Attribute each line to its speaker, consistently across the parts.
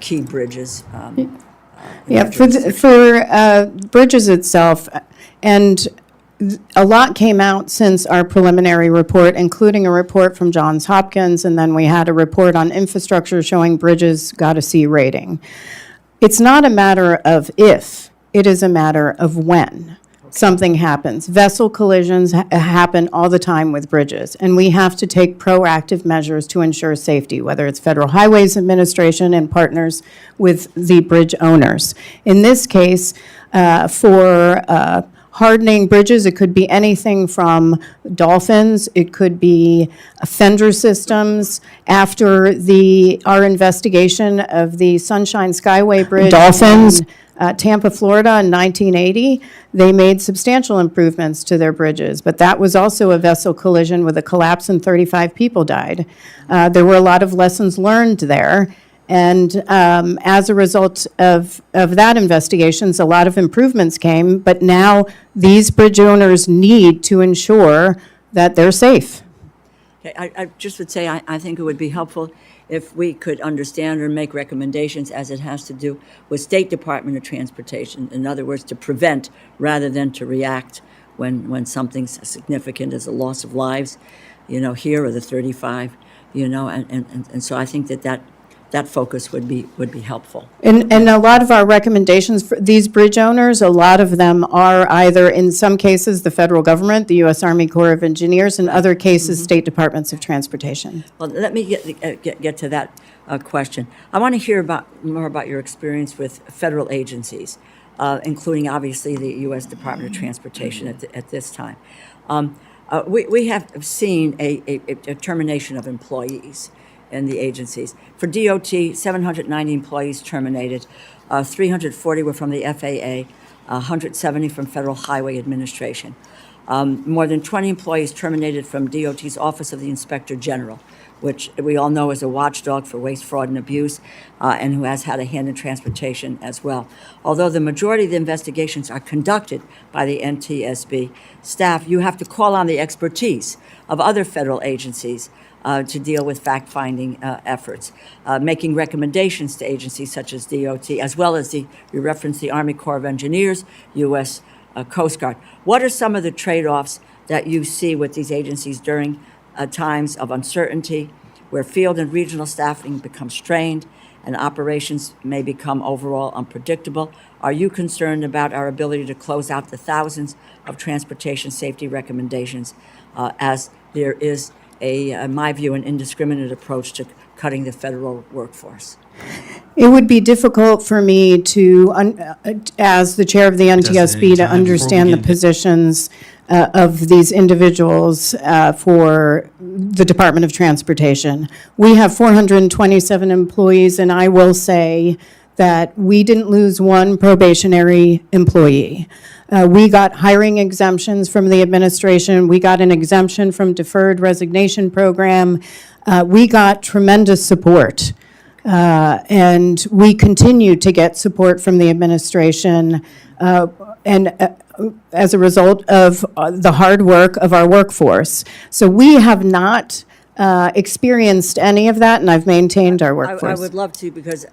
Speaker 1: key bridges.
Speaker 2: Yeah, for bridges itself, and a lot came out since our preliminary report, including a report from Johns Hopkins, and then we had a report on infrastructure showing bridges got a C rating. It's not a matter of if, it is a matter of when something happens. Vessel collisions happen all the time with bridges, and we have to take proactive measures to ensure safety, whether it's Federal Highways Administration and partners with the bridge owners. In this case, for hardening bridges, it could be anything from dolphins, it could be fender systems. After our investigation of the Sunshine Skyway Bridge, dolphins, Tampa, Florida in 1980, they made substantial improvements to their bridges, but that was also a vessel collision with a collapse and 35 people died. There were a lot of lessons learned there, and as a result of that investigations, a lot of improvements came, but now these bridge owners need to ensure that they're safe.
Speaker 1: Okay, I just would say I think it would be helpful if we could understand or make recommendations as it has to do with State Department of Transportation. In other words, to prevent rather than to react when something's significant as a loss of lives, here or the 35, and so I think that focus would be helpful.
Speaker 2: And a lot of our recommendations for these bridge owners, a lot of them are either, in some cases, the federal government, the U.S. Army Corps of Engineers, in other cases, state departments of transportation.
Speaker 1: Well, let me get to that question. I want to hear more about your experience with federal agencies, including, obviously, the U.S. Department of Transportation at this time. We have seen a termination of employees in the agencies. For DOT, 790 employees terminated, 340 were from the FAA, 170 from Federal Highway Administration. More than 20 employees terminated from DOT's Office of the Inspector General, which we all know is a watchdog for waste, fraud, and abuse, and who has had a hand in transportation as well. Although the majority of the investigations are conducted by the NTSB staff, you have to call on the expertise of other federal agencies to deal with fact-finding efforts, making recommendations to agencies such as DOT, as well as you referenced the Army Corps of Engineers, U.S. Coast Guard. What are some of the trade-offs that you see with these agencies during times of uncertainty, where field and regional staffing becomes strained and operations may become overall unpredictable? Are you concerned about our ability to close out the thousands of transportation safety recommendations as there is in my view, an indiscriminate approach to cutting the federal workforce?
Speaker 2: It would be difficult for me to, as the chair of the NTSB, to understand the positions of these individuals for the Department of Transportation. We have 427 employees, and I will say that we didn't lose one probationary employee. We got hiring exemptions from the administration. We got an exemption from deferred resignation program. We got tremendous support. And we continue to get support from the administration as a result of the hard work of our workforce. So we have not experienced any of that, and I've maintained our workforce.
Speaker 1: I would love to, because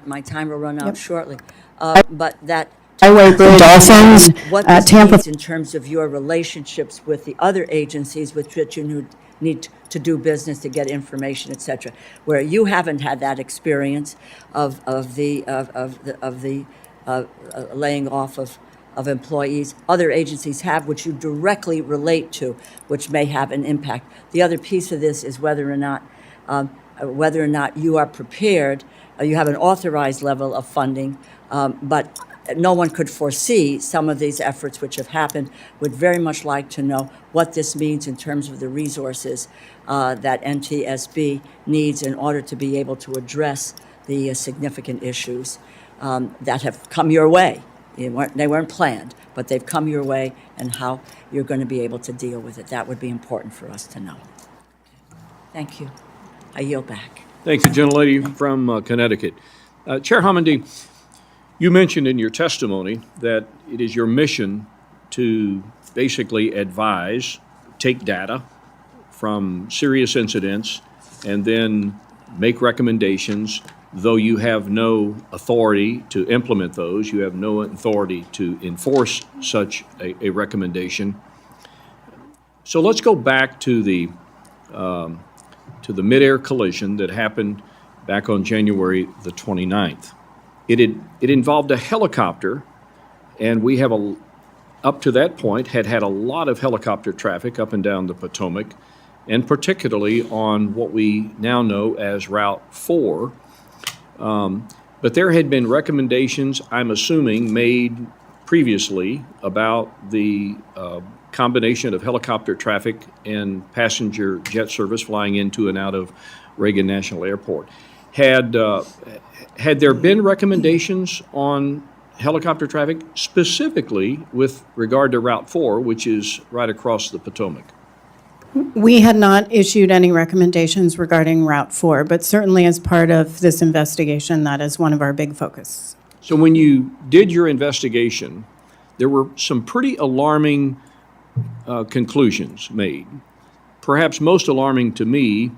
Speaker 1: my time will run out shortly. But that
Speaker 2: Highway Bridge, dolphins,
Speaker 1: what this
Speaker 2: Tampa,
Speaker 1: means in terms of your relationships with the other agencies with which you need to do business, to get information, et cetera, where you haven't had that experience of the laying off of employees. Other agencies have, which you directly relate to, which may have an impact. The other piece of this is whether or not you are prepared. You have an authorized level of funding, but no one could foresee some of these efforts which have happened. Would very much like to know what this means in terms of the resources that NTSB needs in order to be able to address the significant issues that have come your way. They weren't planned, but they've come your way, and how you're going to be able to deal with it. That would be important for us to know. Thank you. I yield back.
Speaker 3: Thank you, gentlelady from Connecticut. Chair Homendy, you mentioned in your testimony that it is your mission to basically advise, take data from serious incidents, and then make recommendations, though you have no authority to implement those, you have no authority to enforce such a recommendation. So let's go back to the mid-air collision that happened back on January the 29th. It involved a helicopter, and we have up to that point had a lot of helicopter traffic up and down the Potomac, and particularly on what we now know as Route 4. But there had been recommendations, I'm assuming, made previously about the combination of helicopter traffic and passenger jet service flying into and out of Reagan National Airport. Had there been recommendations on helicopter traffic, specifically with regard to Route 4, which is right across the Potomac?
Speaker 2: We had not issued any recommendations regarding Route 4, but certainly as part of this investigation, that is one of our big focuses.
Speaker 3: So when you did your investigation, there were some pretty alarming conclusions made. Perhaps most alarming to me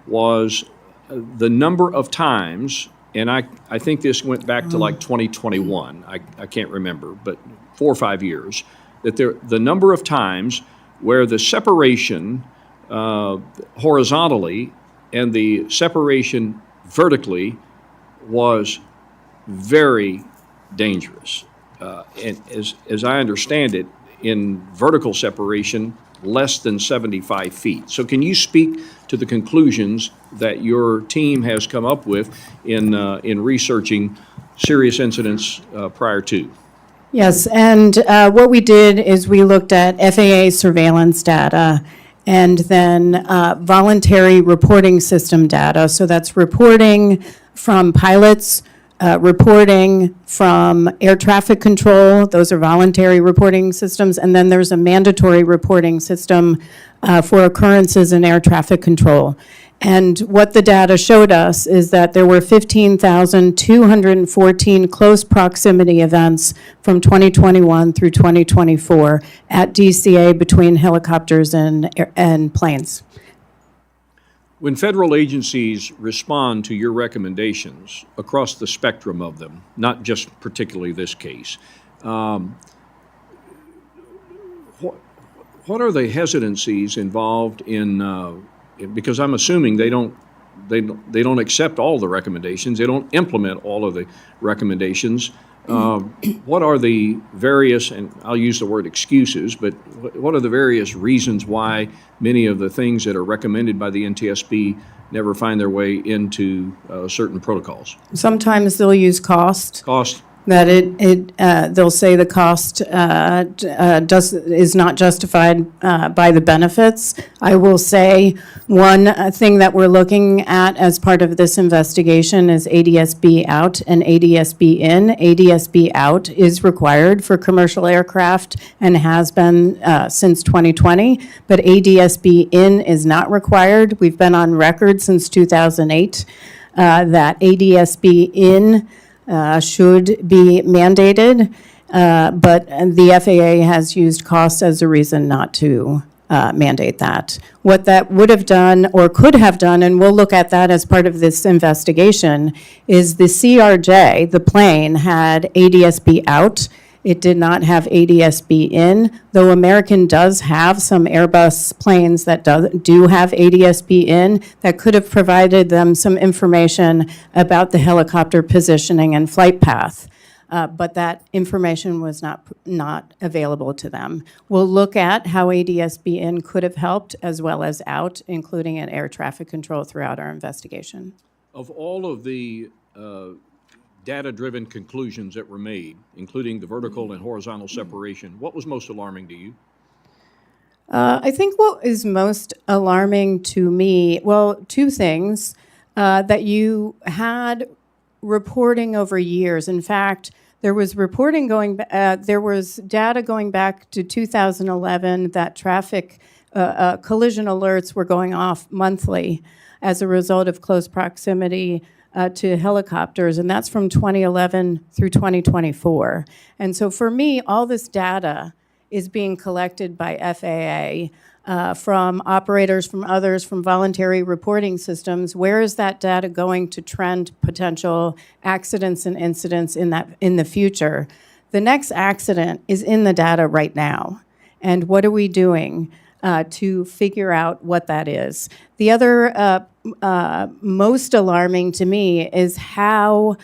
Speaker 3: was the number of times, and I think this went back to like 2021, I can't remember, but 4 or 5 years, that the number of times where the separation horizontally and the separation vertically was very dangerous. And as I understand it, in vertical separation, less than 75 feet. So can you speak to the conclusions that your team has come up with in researching serious incidents prior to?
Speaker 2: Yes, and what we did is we looked at FAA surveillance data and then voluntary reporting system data. So that's reporting from pilots, reporting from air traffic control. Those are voluntary reporting systems. And then there's a mandatory reporting system for occurrences in air traffic control. And what the data showed us is that there were 15,214 close proximity events from 2021 through 2024 at DCA between helicopters and planes.
Speaker 3: When federal agencies respond to your recommendations across the spectrum of them, not just particularly this case, what are the hesitancies involved in? Because I'm assuming they don't accept all the recommendations. They don't implement all of the recommendations. What are the various, and I'll use the word excuses, but what are the various reasons why many of the things that are recommended by the NTSB never find their way into certain protocols?
Speaker 2: Sometimes they'll use cost.
Speaker 3: Cost.
Speaker 2: That they'll say the cost is not justified by the benefits. I will say one thing that we're looking at as part of this investigation is ADSB out and ADSB in. ADSB out is required for commercial aircraft and has been since 2020, but ADSB in is not required. We've been on record since 2008 that ADSB in should be mandated, but the FAA has used cost as a reason not to mandate that. What that would have done or could have done, and we'll look at that as part of this investigation, is the CRJ, the plane, had ADSB out. It did not have ADSB in, though American does have some Airbus planes that do have ADSB in that could have provided them some information about the helicopter positioning and flight path. But that information was not available to them. We'll look at how ADSB in could have helped as well as out, including in air traffic control throughout our investigation.
Speaker 3: Of all of the data-driven conclusions that were made, including the vertical and horizontal separation, what was most alarming to you?
Speaker 2: I think what is most alarming to me, well, two things, that you had reporting over years. In fact, there was reporting there was data going back to 2011 that traffic collision alerts were going off monthly as a result of close proximity to helicopters, and that's from 2011 through 2024. And so for me, all this data is being collected by FAA from operators, from others, from voluntary reporting systems, where is that data going to trend potential accidents and incidents in the future? The next accident is in the data right now. And what are we doing to figure out what that is? The other most alarming to me is how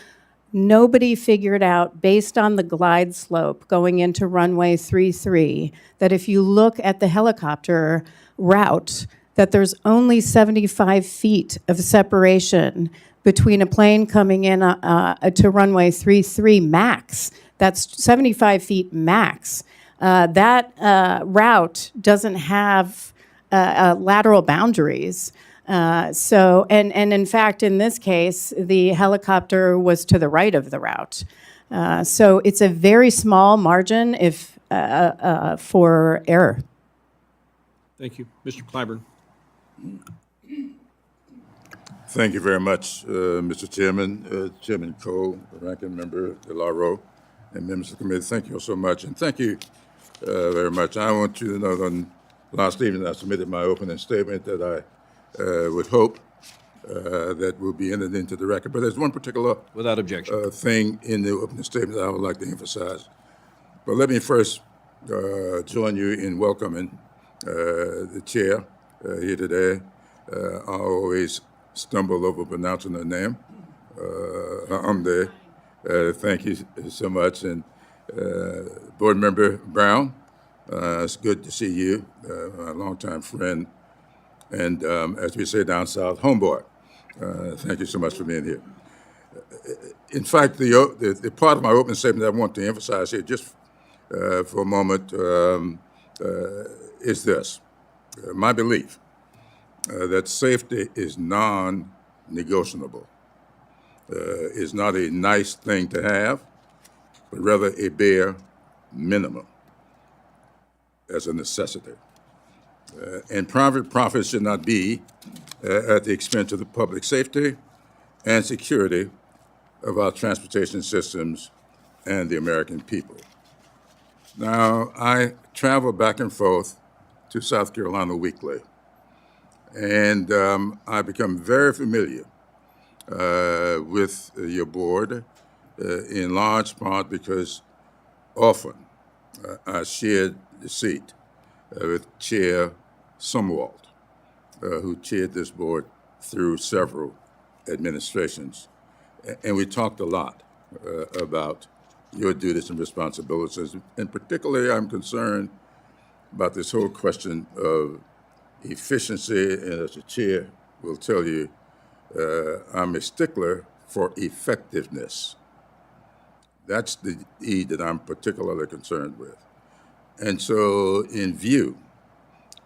Speaker 2: nobody figured out, based on the glide slope going into runway 33, that if you look at the helicopter route, that there's only 75 feet of separation between a plane coming in to runway 33 max. That's 75 feet max. That route doesn't have lateral boundaries. And in fact, in this case, the helicopter was to the right of the route. So it's a very small margin for error.
Speaker 3: Thank you. Mr. Clyburn.
Speaker 4: Thank you very much, Mr. Chairman, Chairman Cole, Ranking Member DeLauro, and members of the committee. Thank you all so much, and thank you very much. I want you to know that last evening I submitted my opening statement that I would hope that will be entered into the record. But there's one particular
Speaker 3: Without objection.
Speaker 4: thing in the opening statement that I would like to emphasize. But let me first join you in welcoming the chair here today. I always stumble over pronouncing her name, Hamde. Thank you so much. And Board Member Brown, it's good to see you, a longtime friend. And as we say down south, homeboy. Thank you so much for being here. In fact, the part of my opening statement that I want to emphasize here just for a moment is this. My belief that safety is non-negotiable, is not a nice thing to have, but rather a bare minimum as a necessity. And private profits should not be at the expense of the public safety and security of our transportation systems and the American people. Now, I travel back and forth to South Carolina weekly, and I become very familiar with your board, in large part because often I shared the seat with Chair Sumwalt, who chaired this board through several administrations. And we talked a lot about your duties and responsibilities. And particularly, I'm concerned about this whole question of efficiency. And as the chair will tell you, I'm a stickler for effectiveness. That's the E that I'm particularly concerned with. And so in view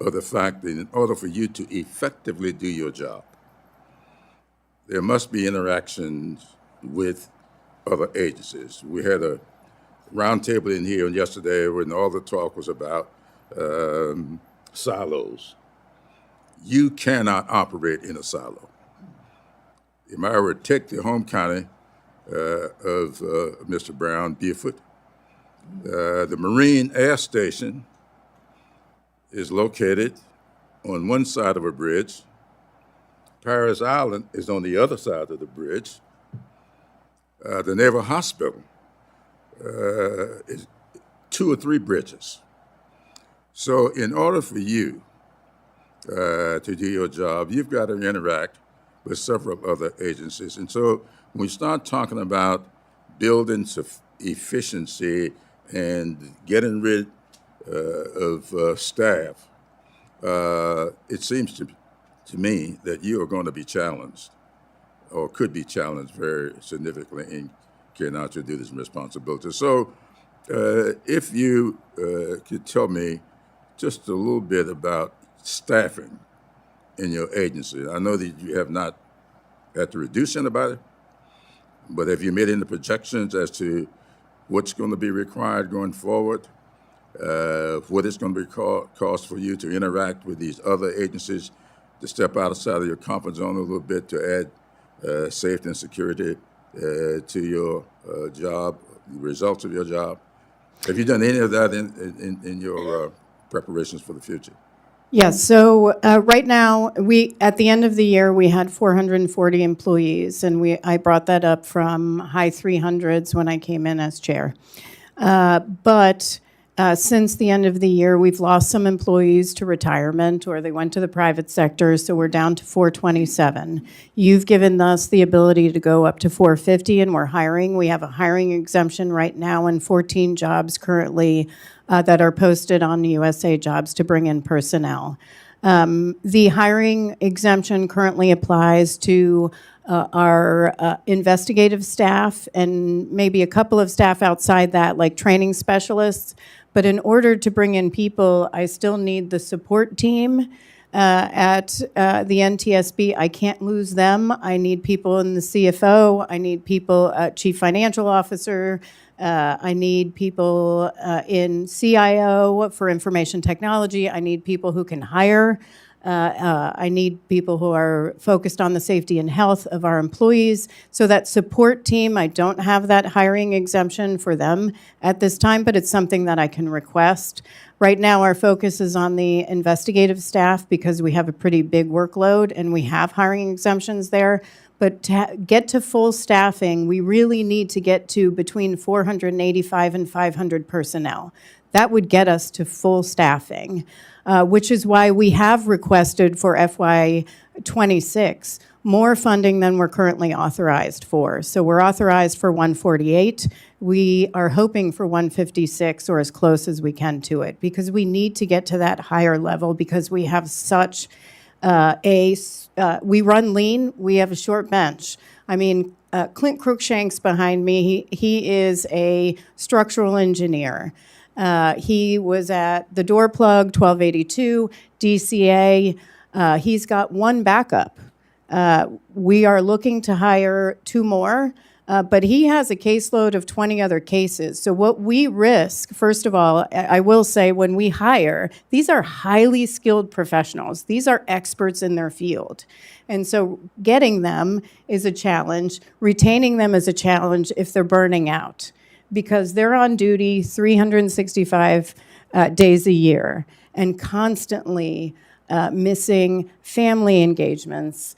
Speaker 4: of the fact that in order for you to effectively do your job, there must be interactions with other agencies. We had a roundtable in here yesterday when all the talk was about silos. You cannot operate in a silo. If I were to take the home county of Mr. Brown, Beaufort, the Marine Air Station is located on one side of a bridge. Paris Island is on the other side of the bridge. The Naval Hospital is 2 or 3 bridges. So in order for you to do your job, you've got to interact with several other agencies. And so when we start talking about building efficiency and getting rid of staff, it seems to me that you are going to be challenged, or could be challenged very significantly in carrying out your duties and responsibilities. So if you could tell me just a little bit about staffing in your agency. I know that you have not had to reduce anybody, but have you made any projections as to what's going to be required going forward? What it's going to be cost for you to interact with these other agencies, to step outside of your comfort zone a little bit, to add safety and security to your job, the results of your job. Have you done any of that in your preparations for the future?
Speaker 2: Yes, so right now, at the end of the year, we had 440 employees, and I brought that up from high 300s when I came in as chair. But since the end of the year, we've lost some employees to retirement, or they went to the private sector, so we're down to 427. You've given us the ability to go up to 450, and we're hiring. We have a hiring exemption right now in 14 jobs currently that are posted on USA Jobs to bring in personnel. The hiring exemption currently applies to our investigative staff and maybe a couple of staff outside that, like training specialists. But in order to bring in people, I still need the support team at the NTSB. I can't lose them. I need people in the CFO. I need people, chief financial officer. I need people in CIO for information technology. I need people who can hire. I need people who are focused on the safety and health of our employees. So that support team, I don't have that hiring exemption for them at this time, but it's something that I can request. Right now, our focus is on the investigative staff because we have a pretty big workload and we have hiring exemptions there. But to get to full staffing, we really need to get to between 485 and 500 personnel. That would get us to full staffing, which is why we have requested for FY26 more funding than we're currently authorized for. So we're authorized for 148. We are hoping for 156 or as close as we can to it because we need to get to that higher level because we have such we run lean, we have a short bench. I mean, Clint Cruikshank's behind me. He is a structural engineer. He was at the door plug, 1282, DCA. He's got one backup. We are looking to hire 2 more, but he has a caseload of 20 other cases. So what we risk, first of all, I will say when we hire, these are highly skilled professionals. These are experts in their field. And so getting them is a challenge. Retaining them is a challenge if they're burning out because they're on duty 365 days a year and constantly missing family engagements,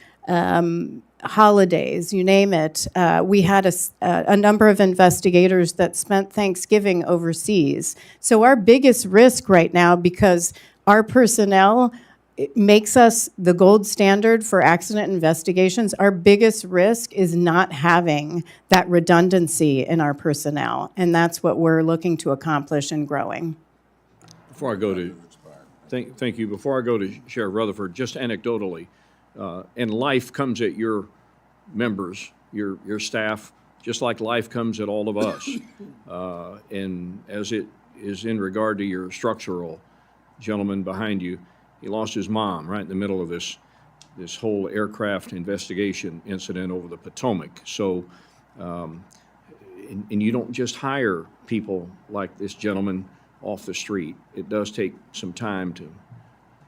Speaker 2: holidays, you name it. We had a number of investigators that spent Thanksgiving overseas. So our biggest risk right now, because our personnel it makes us the gold standard for accident investigations, our biggest risk is not having that redundancy in our personnel. And that's what we're looking to accomplish in growing.
Speaker 3: Before I go to, thank you. Before I go to Sheriff Rutherford, just anecdotally, and life comes at your members, your staff, just like life comes at all of us. And as it is in regard to your structural gentleman behind you, he lost his mom right in the middle of this whole aircraft investigation incident over the Potomac. So, and you don't just hire people like this gentleman off the street. It does take some time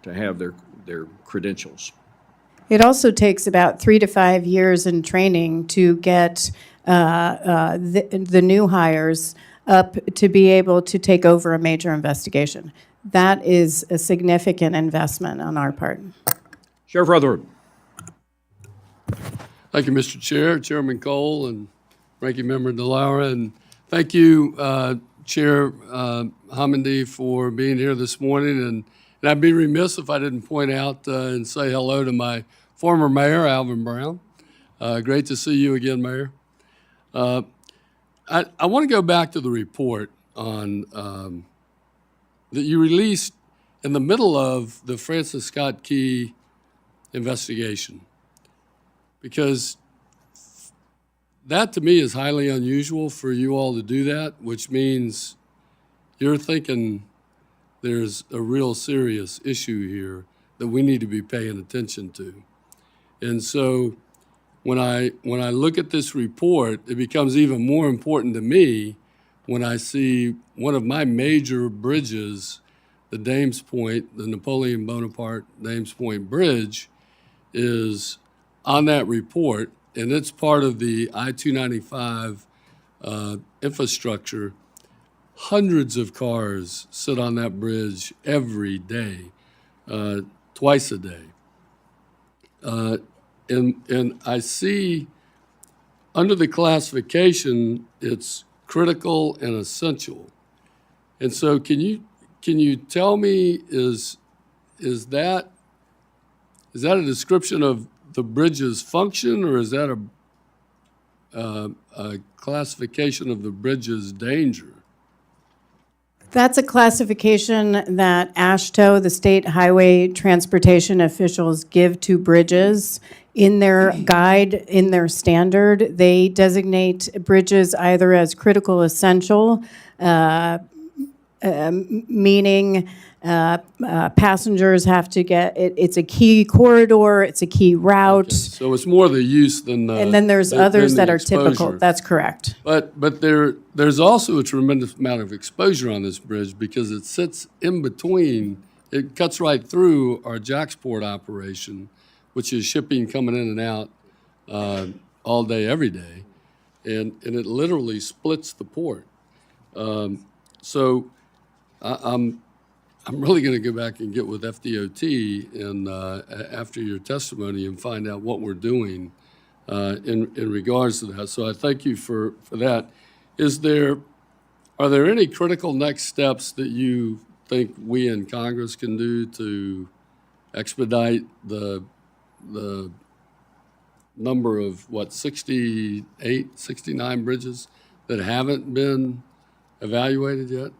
Speaker 3: to have their credentials.
Speaker 2: It also takes about 3 to 5 years in training to get the new hires up to be able to take over a major investigation. That is a significant investment on our part.
Speaker 3: Sheriff Rutherford.
Speaker 5: Thank you, Mr. Chair, Chairman Cole, and Ranking Member DeLaura. And thank you, Chair Hammondy, for being here this morning. And I'd be remiss if I didn't point out and say hello to my former mayor, Alvin Brown. Great to see you again, Mayor. I want to go back to the report on that you released in the middle of the Francis Scott Key investigation, because that to me is highly unusual for you all to do that, which means you're thinking there's a real serious issue here that we need to be paying attention to. And so when I look at this report, it becomes even more important to me when I see one of my major bridges, the Dames Point, the Napoleon Bonaparte Dames Point Bridge, is on that report, and it's part of the I-295 infrastructure. Hundreds of cars sit on that bridge every day. twice a day. And I see under the classification, it's critical and essential. And so can you tell me, is that a description of the bridge's function, or is that a classification of the bridge's danger?
Speaker 2: That's a classification that AASHTO, the state highway transportation officials, give to bridges in their guide, in their standard. They designate bridges either as critical essential, meaning passengers have to get, it's a key corridor, it's a key route.
Speaker 5: So it's more the use than the.
Speaker 2: And then there's
Speaker 5: than
Speaker 2: others
Speaker 5: the
Speaker 2: that are typical.
Speaker 5: exposure.
Speaker 2: That's correct.
Speaker 5: But there's also a tremendous amount of exposure on this bridge because it sits in between, it cuts right through our Jacksport operation, which is shipping coming in and out all day, every day. And it literally splits the port. So I'm really going to go back and get with FDOT and after your testimony and find out what we're doing in regards to that. So I thank you for that. Are there any critical next steps that you think we in Congress can do to expedite the number of, 68, 69 bridges that haven't been evaluated yet?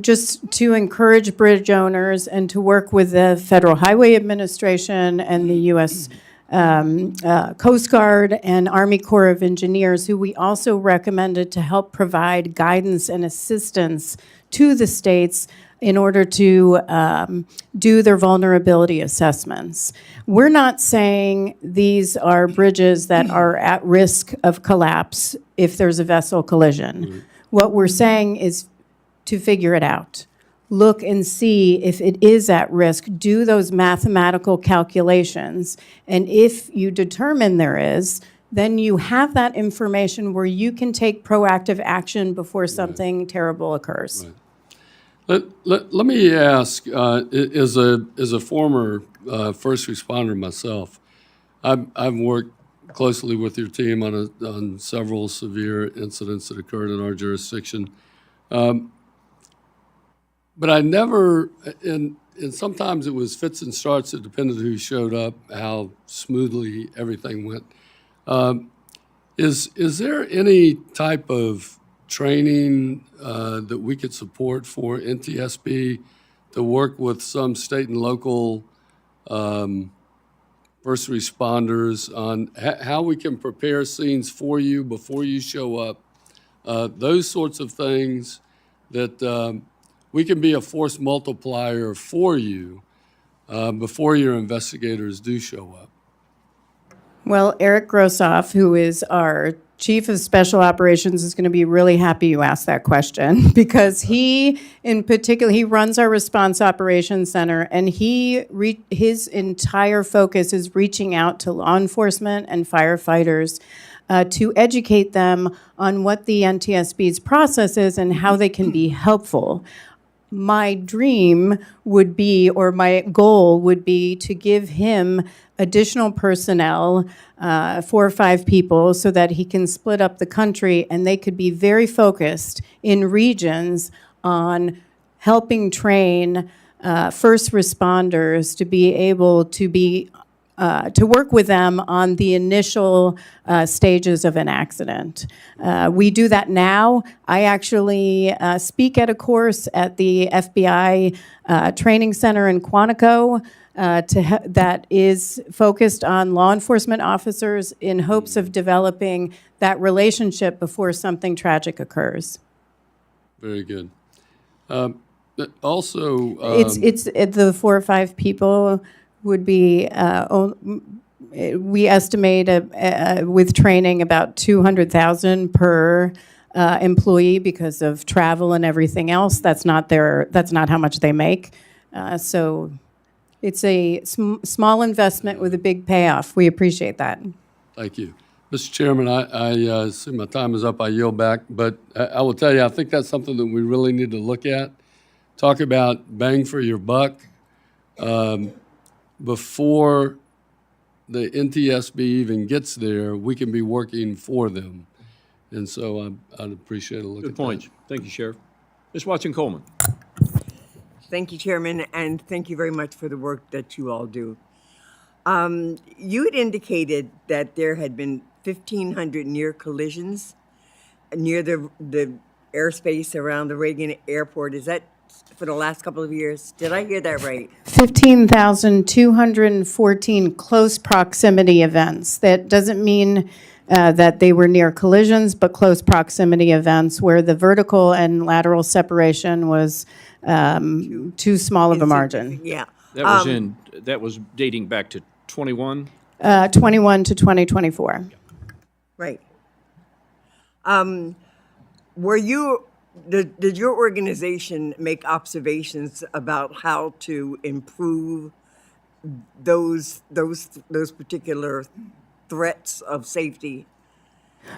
Speaker 2: Just to encourage bridge owners and to work with the Federal Highway Administration and the U.S. Coast Guard and Army Corps of Engineers, who we also recommended to help provide guidance and assistance to the states in order to do their vulnerability assessments. We're not saying these are bridges that are at risk of collapse if there's a vessel collision. Mm-hmm. What we're saying is to figure it out. Look and see if it is at risk. Do those mathematical calculations. And if you determine there is, then you have that information where you can take proactive action before something terrible occurs.
Speaker 5: Right. Let me ask, as a former first responder myself, I've worked closely with your team on several severe incidents that occurred in our jurisdiction. But I never, and sometimes it was fits and starts, it depended who showed up, how smoothly everything went. Is there any type of training that we could support for NTSB to work with some state and local first responders on how we can prepare scenes for you before you show up, those sorts of things that we can be a force multiplier for you before your investigators do show up?
Speaker 2: Well, Eric Grossoff, who is our Chief of Special Operations, is going to be really happy you asked that question because he, in particular, he runs our Response Operations Center, and his entire focus is reaching out to law enforcement and firefighters to educate them on what the NTSB's process is and how they can be helpful. My dream would be, or my goal would be, to give him additional personnel, 4 or 5 people, so that he can split up the country and they could be very focused in regions on helping train first responders to be able to be to work with them on the initial stages of an accident. We do that now. I actually speak at a course at the FBI Training Center in Quantico that is focused on law enforcement officers in hopes of developing that relationship before something tragic occurs.
Speaker 5: Very good. Also,
Speaker 2: it's the 4 or 5 people would be, we estimate with training about $200,000 per employee because of travel and everything else. That's not how much they make. So it's a small investment with a big payoff. We appreciate that.
Speaker 5: Thank you. Mr. Chairman, I see my time is up. I yield back. But I will tell you, I think that's something that we really need to look at. Talk about bang for your buck. before the NTSB even gets there, we can be working for them. And so I'd appreciate a look at that.
Speaker 3: Good point. Thank you, Sheriff. Ms. Watson-Coleman.
Speaker 6: Thank you, Chairman, and thank you very much for the work that you all do. You had indicated that there had been 1,500 near collisions near the airspace around the Reagan Airport. Is that for the last couple of years? Did I hear that right?
Speaker 2: 15,214 close proximity events. That doesn't mean that they were near collisions, but close proximity events where the vertical and lateral separation was too small of a margin.
Speaker 6: Yeah.
Speaker 3: That was dating back to 21?
Speaker 2: 21 to 2024.
Speaker 6: Right. Did your organization make observations about how to improve those particular threats of safety?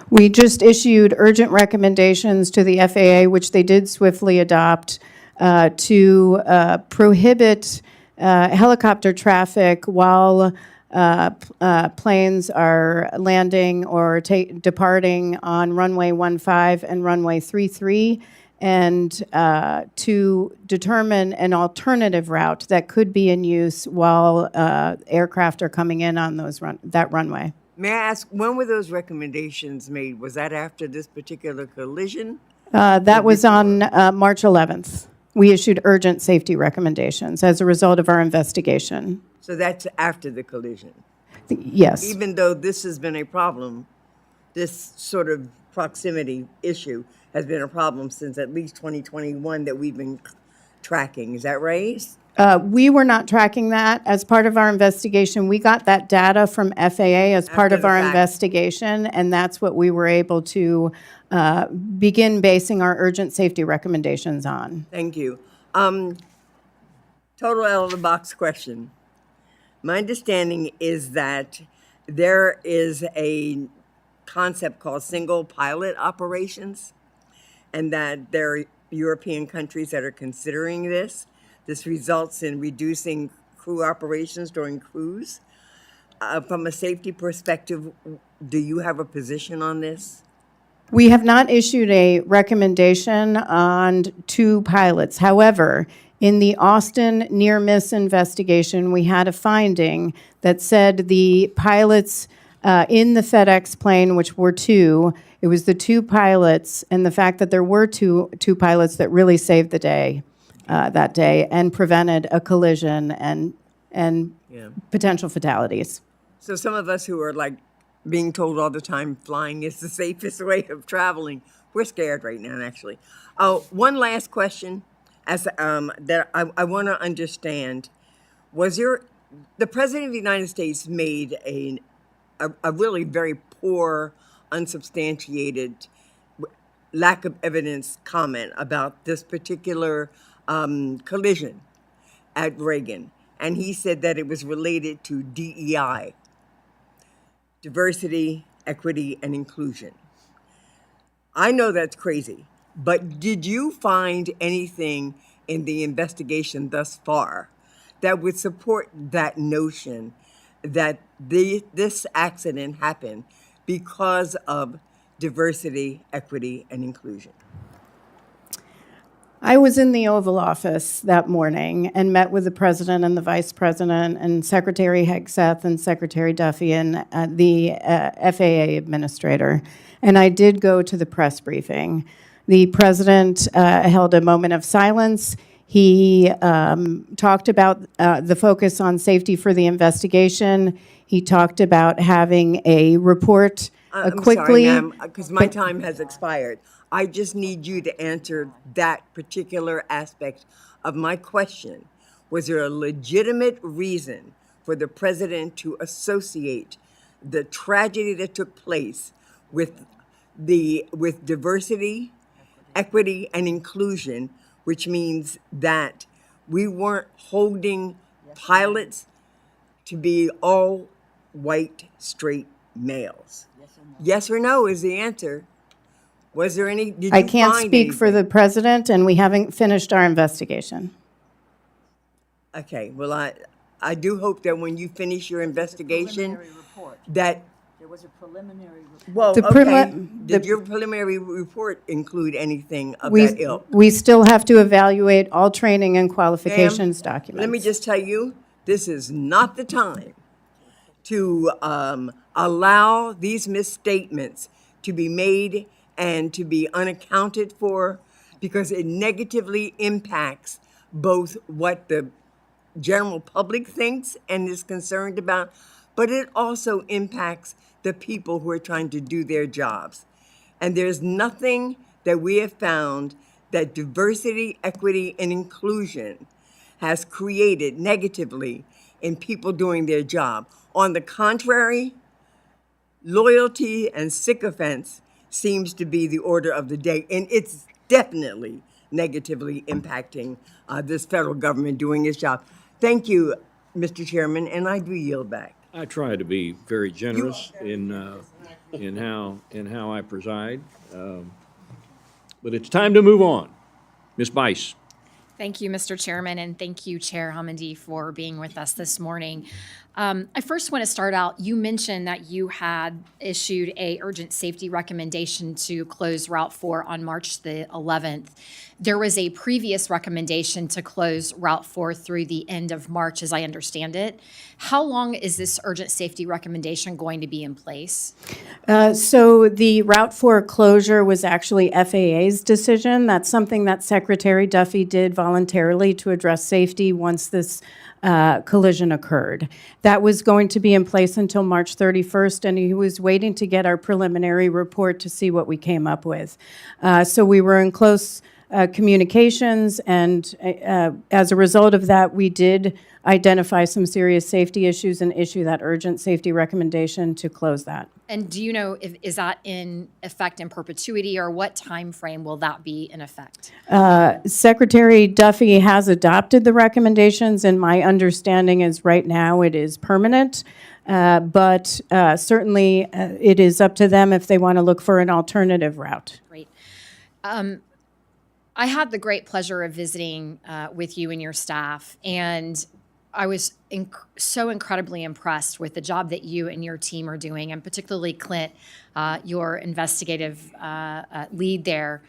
Speaker 2: We just issued urgent recommendations to the FAA, which they did swiftly adopt, to prohibit helicopter traffic while planes are landing or departing on runway 15 and runway 33, and to determine an alternative route that could be in use while aircraft are coming in on that runway.
Speaker 6: May I ask, when were those recommendations made? Was that after this particular collision?
Speaker 2: That was on March 11th. We issued urgent safety recommendations as a result of our investigation.
Speaker 6: So that's after the collision.
Speaker 2: Yes.
Speaker 6: Even though this has been a problem, this sort of proximity issue has been a problem since at least 2021 that we've been tracking. Is that right?
Speaker 2: We were not tracking that. As part of our investigation, we got that data from FAA as part
Speaker 6: After
Speaker 2: of
Speaker 6: the
Speaker 2: our
Speaker 6: fact.
Speaker 2: investigation, and that's what we were able to begin basing our urgent safety recommendations on.
Speaker 6: Thank you. Total out of the box question. My understanding is that there is a concept called single pilot operations, and that there are European countries that are considering this. This results in reducing crew operations during cruise. From a safety perspective, do you have a position on this?
Speaker 2: We have not issued a recommendation on 2 pilots. However, in the Austin near-miss investigation, we had a finding that said the pilots in the FedEx plane, which were 2, it was the 2 pilots and the fact that there were two pilots that really saved the day that day and prevented a collision and potential fatalities.
Speaker 6: So some of us who are like being told all the time flying is the safest way of traveling, we're scared right now, actually. One last question that I want to understand. The President of the United States made a really very poor, unsubstantiated, lack of evidence comment about this particular collision at Reagan. And he said that it was related to DEI, diversity, equity, and inclusion. I know that's crazy, but did you find anything in the investigation thus far that would support that notion that this accident happened because of diversity, equity, and inclusion?
Speaker 2: I was in the Oval Office that morning and met with the President and the Vice President and Secretary Hegseth and Secretary Duffy and the FAA Administrator. And I did go to the press briefing. The President held a moment of silence. He talked about the focus on safety for the investigation. He talked about having a report quickly.
Speaker 6: I'm sorry, ma'am, because my time has expired. I just need you to answer that particular aspect of my question. Was there a legitimate reason for the president to associate the tragedy that took place with diversity, equity, and inclusion, which means that we weren't holding pilots to be all white, straight males? Yes or no is the answer. Was there any, did you
Speaker 2: I can't
Speaker 6: find
Speaker 2: speak for
Speaker 6: anything?
Speaker 2: the President, and we haven't finished our investigation.
Speaker 6: Okay, thank you.
Speaker 2: Thank you.
Speaker 6: Thank you. Okay, well, I do hope that when you finish your investigation, that,
Speaker 1: There was a preliminary report.
Speaker 6: well,
Speaker 2: The
Speaker 6: okay,
Speaker 2: preli-
Speaker 6: did
Speaker 2: the-
Speaker 6: your preliminary report include anything of
Speaker 2: We,
Speaker 6: that ilk?
Speaker 2: we still have to evaluate all training and qualifications
Speaker 6: Ma'am,
Speaker 2: documents.
Speaker 6: let me just tell you, this is not the time to allow these misstatements to be made and to be unaccounted for, because it negatively impacts both what the general public thinks and is concerned about, but it also impacts the people who are trying to do their jobs. And there's nothing that we have found that diversity, equity, and inclusion has created negatively in people doing their job. On the contrary, loyalty and sycophants seems to be the order of the day, and it's definitely negatively impacting this federal government doing its job. Thank you, Mr. Chairman, and I do yield back.
Speaker 3: I try to be very generous in how I preside, but it's time to move on. Ms. Bice.
Speaker 7: Thank you, Mr. Chairman, and thank you, Chair Hamady, for being with us this morning. I first want to start out, you mentioned that you had issued a urgent safety recommendation to close Route 4 on March the 11th. There was a previous recommendation to close Route 4 through the end of March, as I understand it. How long is this urgent safety recommendation going to be in place?
Speaker 2: So the Route 4 closure was actually FAA's decision. That's something that Secretary Duffy did voluntarily to address safety once this collision occurred. That was going to be in place until March 31st, and he was waiting to get our preliminary report to see what we came up with. So we were in close communications, and as a result of that, we did identify some serious safety issues and issue that urgent safety recommendation to close that.
Speaker 7: And do you know, is that in effect in perpetuity, or what time frame will that be in effect?
Speaker 2: Secretary Duffy has adopted the recommendations, and my understanding is right now it is permanent. But certainly it is up to them if they want to look for an alternative route.
Speaker 7: Great. I had the great pleasure of visiting with you and your staff, and I was so incredibly impressed with the job that you and your team are doing, and particularly Clint, your investigative lead there,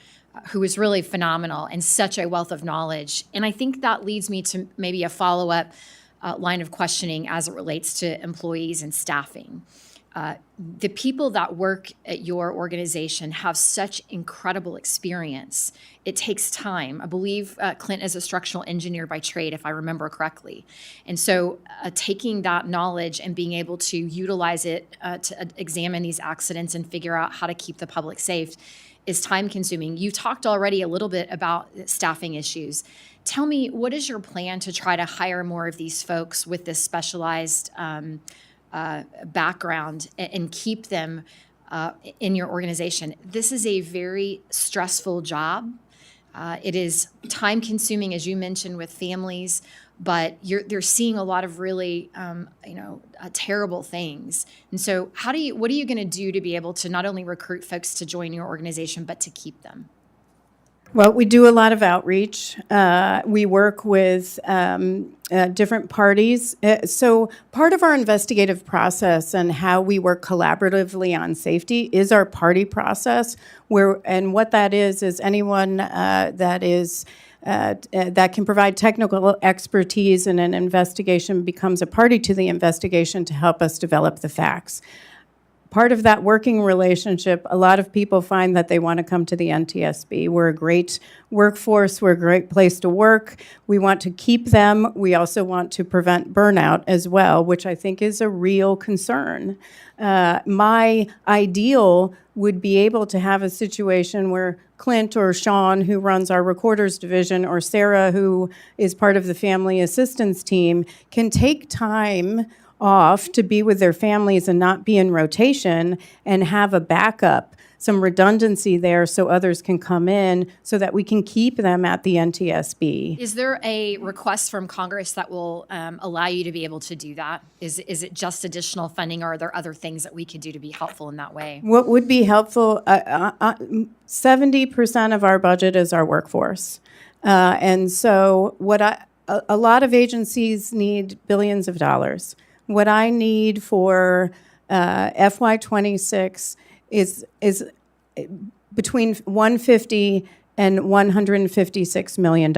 Speaker 7: who is really phenomenal and such a wealth of knowledge. And I think that leads me to maybe a follow-up line of questioning as it relates to employees and staffing. The people that work at your organization have such incredible experience. It takes time. I believe Clint is a structural engineer by trade, if I remember correctly. And so taking that knowledge and being able to utilize it to examine these accidents and figure out how to keep the public safe is time consuming. You talked already a little bit about staffing issues. Tell me, what is your plan to try to hire more of these folks with this specialized background and keep them in your organization? This is a very stressful job. It is time consuming, as you mentioned, with families, but they're seeing a lot of really, terrible things. And so what are you going to do to be able to not only recruit folks to join your organization, but to keep them?
Speaker 2: Well, we do a lot of outreach. We work with different parties. So part of our investigative process and how we work collaboratively on safety is our party process, and what that is anyone that can provide technical expertise in an investigation becomes a party to the investigation to help us develop the facts. Part of that working relationship, a lot of people find that they want to come to the NTSB. We're a great workforce. We're a great place to work. We want to keep them. We also want to prevent burnout as well, which I think is a real concern. My ideal would be able to have a situation where Clint or Sean, who runs our recorders division, or Sarah, who is part of the family assistance team, can take time off to be with their families and not be in rotation, and have a backup, some redundancy there so others can come in so that we can keep them at the NTSB.
Speaker 7: Is there a request from Congress that will allow you to be able to do that? Is it just additional funding, or are there other things that we could do to be helpful in that way?
Speaker 2: What would be helpful, 70% of our budget is our workforce. And so a lot of agencies need billions of dollars. What I need for FY26 is between 150 and $156 million.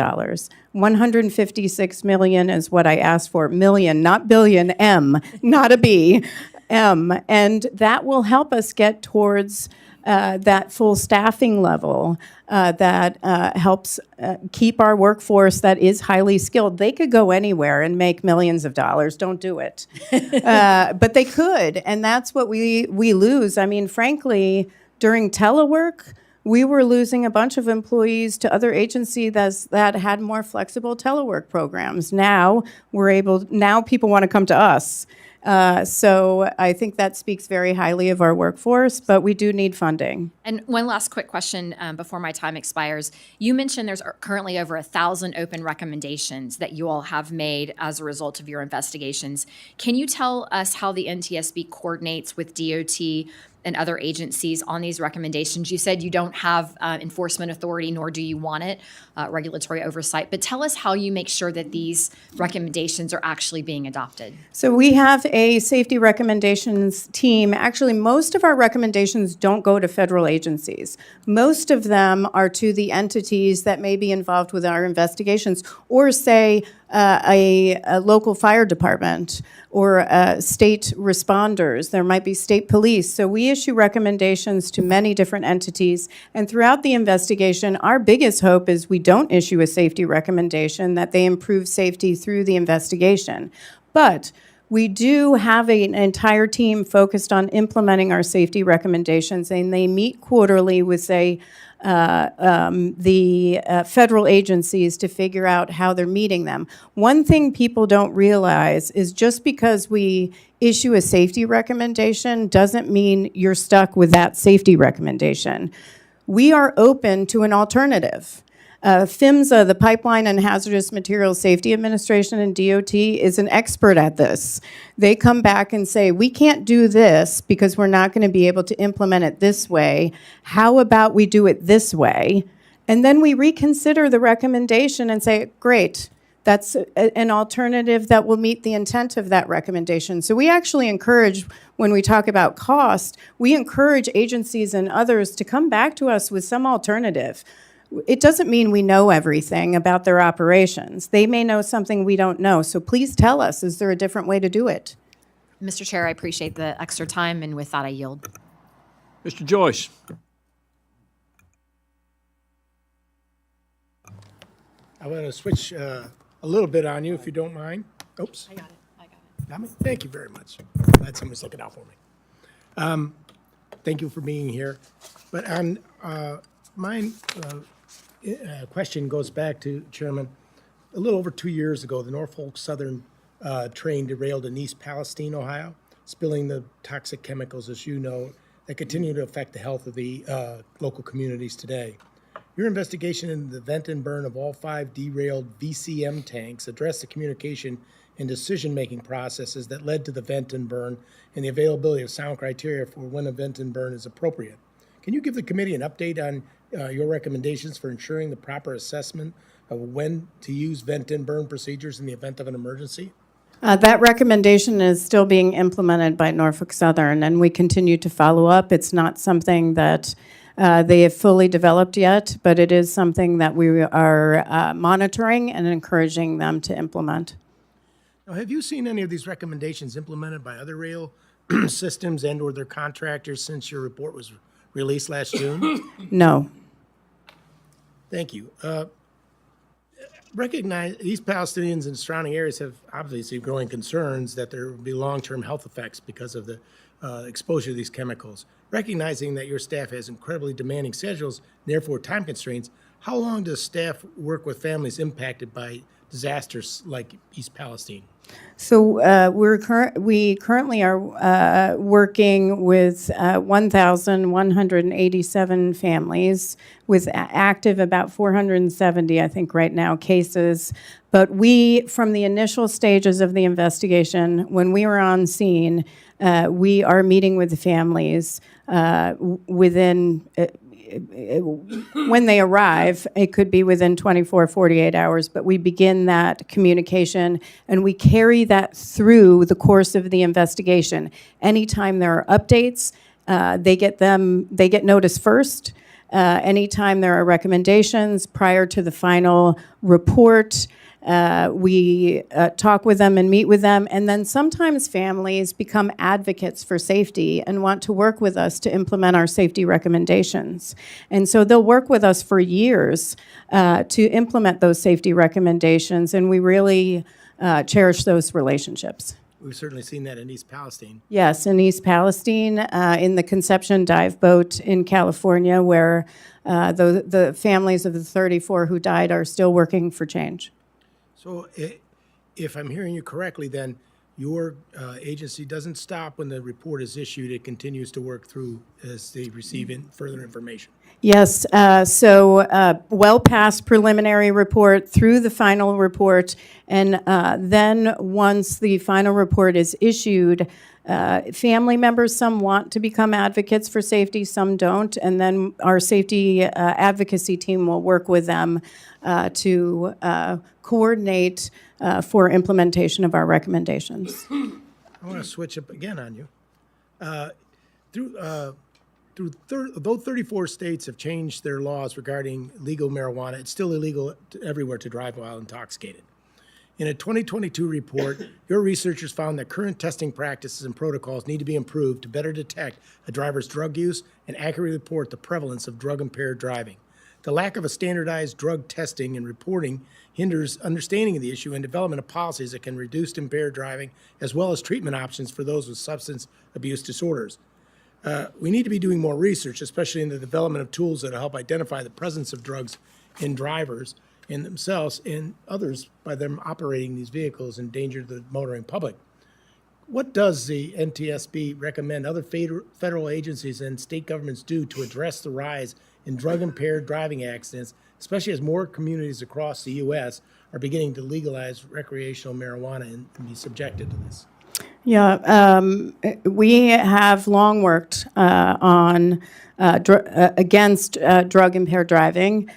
Speaker 2: 156 million is what I asked for. Million, not billion, M, not a B, M. And that will help us get towards that full staffing level that helps keep our workforce that is highly skilled. They could go anywhere and make millions of dollars. Don't do it. But they could, and that's what we lose. I mean, frankly, during telework, we were losing a bunch of employees to other agencies that had more flexible telework programs. Now people want to come to us. So I think that speaks very highly of our workforce, but we do need funding.
Speaker 7: And one last quick question before my time expires. You mentioned there's currently over 1,000 open recommendations that you all have made as a result of your investigations. Can you tell us how the NTSB coordinates with DOT and other agencies on these recommendations? You said you don't have enforcement authority, nor do you want it, regulatory oversight. But tell us how you make sure that these recommendations are actually being adopted.
Speaker 2: So we have a safety recommendations team. Actually, most of our recommendations don't go to federal agencies. Most of them are to the entities that may be involved with our investigations, or say a local fire department or state responders. There might be state police. So we issue recommendations to many different entities. And throughout the investigation, our biggest hope is we don't issue a safety recommendation, that they improve safety through the investigation. But we do have an entire team focused on implementing our safety recommendations, and they meet quarterly with, say, the federal agencies to figure out how they're meeting them. One thing people don't realize is just because we issue a safety recommendation doesn't mean you're stuck with that safety recommendation. We are open to an alternative. PHMSA, the Pipeline and Hazardous Materials Safety Administration, and DOT is an expert at this. They come back and say, we can't do this because we're not going to be able to implement it this way. How about we do it this way? And then we reconsider the recommendation and say, great, that's an alternative that will meet the intent of that recommendation. So we actually encourage, when we talk about cost, we encourage agencies and others to come back to us with some alternative. It doesn't mean we know everything about their operations. They may know something we don't know. So please tell us, is there a different way to do it?
Speaker 7: Mr. Chair, I appreciate the extra time, and with that, I yield.
Speaker 3: Mr. Joyce.
Speaker 8: I want to switch a little bit on you, if you don't mind. Oops.
Speaker 7: I got it.
Speaker 8: Got me? Thank you very much. Glad somebody's looking out for me. Thank you for being here. But on my question goes back to, Chairman, a little over 2 years ago, the Norfolk Southern train derailed in East Palestine, Ohio, spilling the toxic chemicals, as you know, that continue to affect the health of the local communities today. Your investigation into the vent and burn of all 5 derailed VCM tanks addressed the communication and decision-making processes that led to the vent and burn and the availability of sound criteria for when a vent and burn is appropriate. Can you give the committee an update on your recommendations for ensuring the proper assessment of when to use vent and burn procedures in the event of an emergency?
Speaker 2: That recommendation is still being implemented by Norfolk Southern, and we continue to follow up. It's not something that they have fully developed yet, but it is something that we are monitoring and encouraging them to implement.
Speaker 8: Now, have you seen any of these recommendations implemented by other rail systems and or their contractors since your report was released last June?
Speaker 2: No.
Speaker 8: Thank you. Recognize East Palestinians and surrounding areas have obviously growing concerns that there will be long-term health effects because of the exposure to these chemicals. Recognizing that your staff has incredibly demanding schedules, therefore time constraints, how long does staff work with families impacted by disasters like East Palestine?
Speaker 2: So we currently are working with 1,187 families with active about 470, I think, right now, cases. But we, from the initial stages of the investigation, when we were on scene, we are meeting with the families within when they arrive, it could be within 24, 48 hours, but we begin that communication and we carry that through the course of the investigation. Anytime there are updates, they get notice first. Anytime there are recommendations prior to the final report, we talk with them and meet with them, and then sometimes families become advocates for safety and want to work with us to implement our safety recommendations. And so they'll work with us for years to implement those safety recommendations, and we really cherish those relationships.
Speaker 8: We've certainly seen that in East Palestine.
Speaker 2: Yes, in East Palestine, in the Conception dive boat in California, where the families of the 34 who died are still working for change.
Speaker 8: So if I'm hearing you correctly, then your agency doesn't stop when the report is issued. It continues to work through as they receive further information.
Speaker 2: Yes, so well past preliminary report through the final report, and then once the final report is issued, family members, some want to become advocates for safety, some don't, and then our safety advocacy team will work with them to coordinate for implementation of our recommendations.
Speaker 8: I want to switch up again on you. Though 34 states have changed their laws regarding legal marijuana, it's still illegal everywhere to drive while intoxicated. In a 2022 report, your researchers found that current testing practices and protocols need to be improved to better detect a driver's drug use and accurately report the prevalence of drug-impaired driving. The lack of a standardized drug testing and reporting hinders understanding of the issue and development of policies that can reduce impaired driving, as well as treatment options for those with substance abuse disorders. We need to be doing more research, especially in the development of tools that help identify the presence of drugs in drivers in themselves and others by them operating these vehicles endanger the motoring public. What does the NTSB recommend other federal agencies and state governments do to address the rise in drug-impaired driving accidents, especially as more communities across the U.S. are beginning to legalize recreational marijuana and be subjected to this?
Speaker 2: Yeah, we have long worked on against drug-impaired driving.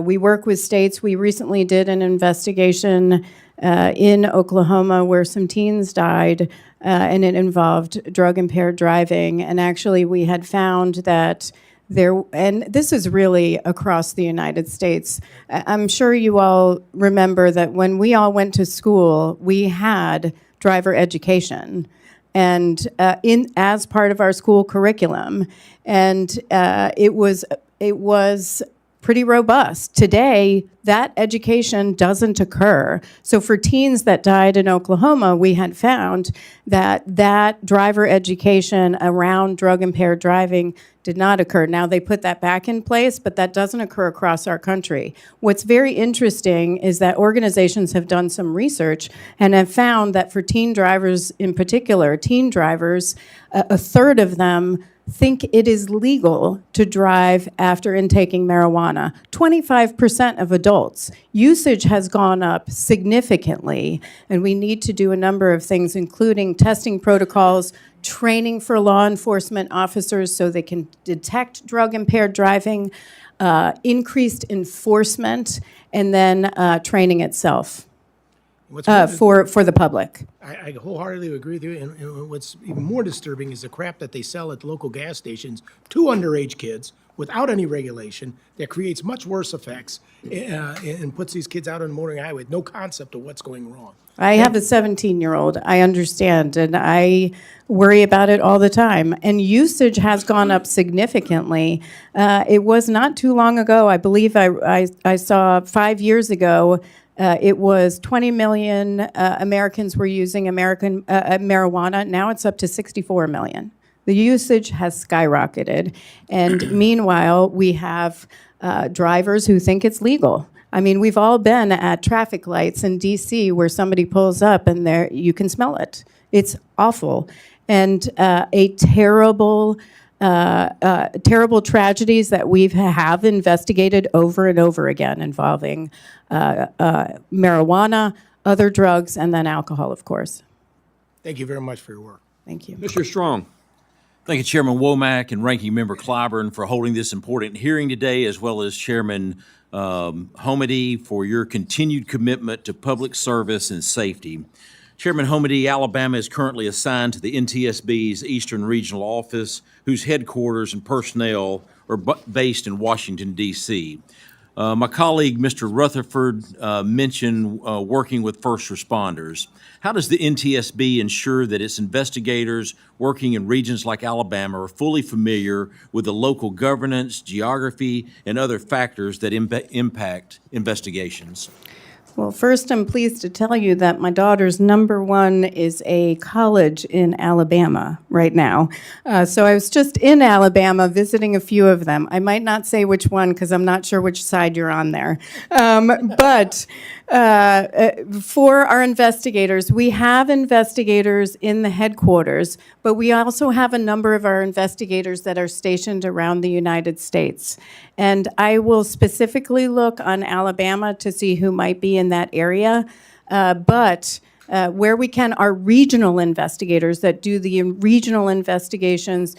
Speaker 2: We work with states. We recently did an investigation in Oklahoma where some teens died, and it involved drug-impaired driving. And actually, we had found that and this is really across the United States. I'm sure you all remember that when we all went to school, we had driver education and as part of our school curriculum, and it was pretty robust. Today, that education doesn't occur. So for teens that died in Oklahoma, we had found that driver education around drug-impaired driving did not occur. Now, they put that back in place, but that doesn't occur across our country. What's very interesting is that organizations have done some research and have found that for teen drivers in particular, teen drivers, a third of them think it is legal to drive after intaking marijuana. 25% of adults. Usage has gone up significantly, and we need to do a number of things, including testing protocols, training for law enforcement officers so they can detect drug-impaired driving, increased enforcement, and then training itself for the public.
Speaker 8: I wholeheartedly agree with you. And what's even more disturbing is the crap that they sell at local gas stations to underage kids without any regulation that creates much worse effects and puts these kids out on the motoring highway with no concept of what's going wrong.
Speaker 2: I have a 17-year-old. I understand, and I worry about it all the time. And usage has gone up significantly. It was not too long ago. I believe I saw 5 years ago. It was 20 million Americans were using marijuana. Now it's up to 64 million. The usage has skyrocketed. And meanwhile, we have drivers who think it's legal. I mean, we've all been at traffic lights in D.C. where somebody pulls up and there you can smell it. It's awful. And terrible tragedies that we have investigated over and over again involving marijuana, other drugs, and then alcohol, of course.
Speaker 8: Thank you very much for your work.
Speaker 2: Thank you.
Speaker 3: Mr. Strong.
Speaker 9: Thank you, Chairman Womack and Ranking Member Clyburn for holding this important hearing today, as well as Chairman Homedy for your continued commitment to public service and safety. Chairman Homedy, Alabama is currently assigned to the NTSB's Eastern Regional Office, whose headquarters and personnel are based in Washington, D.C. My colleague, Mr. Rutherford, mentioned working with first responders. How does the NTSB ensure that its investigators working in regions like Alabama are fully familiar with the local governance, geography, and other factors that impact investigations?
Speaker 2: Well, first, I'm pleased to tell you that my daughter's number one is a college in Alabama right now. So I was just in Alabama visiting a few of them. I might not say which one because I'm not sure which side you're on there. But for our investigators, we have investigators in the headquarters, but we also have a number of our investigators that are stationed around the United States. And I will specifically look on Alabama to see who might be in that area. But where we can, our regional investigators that do the regional investigations,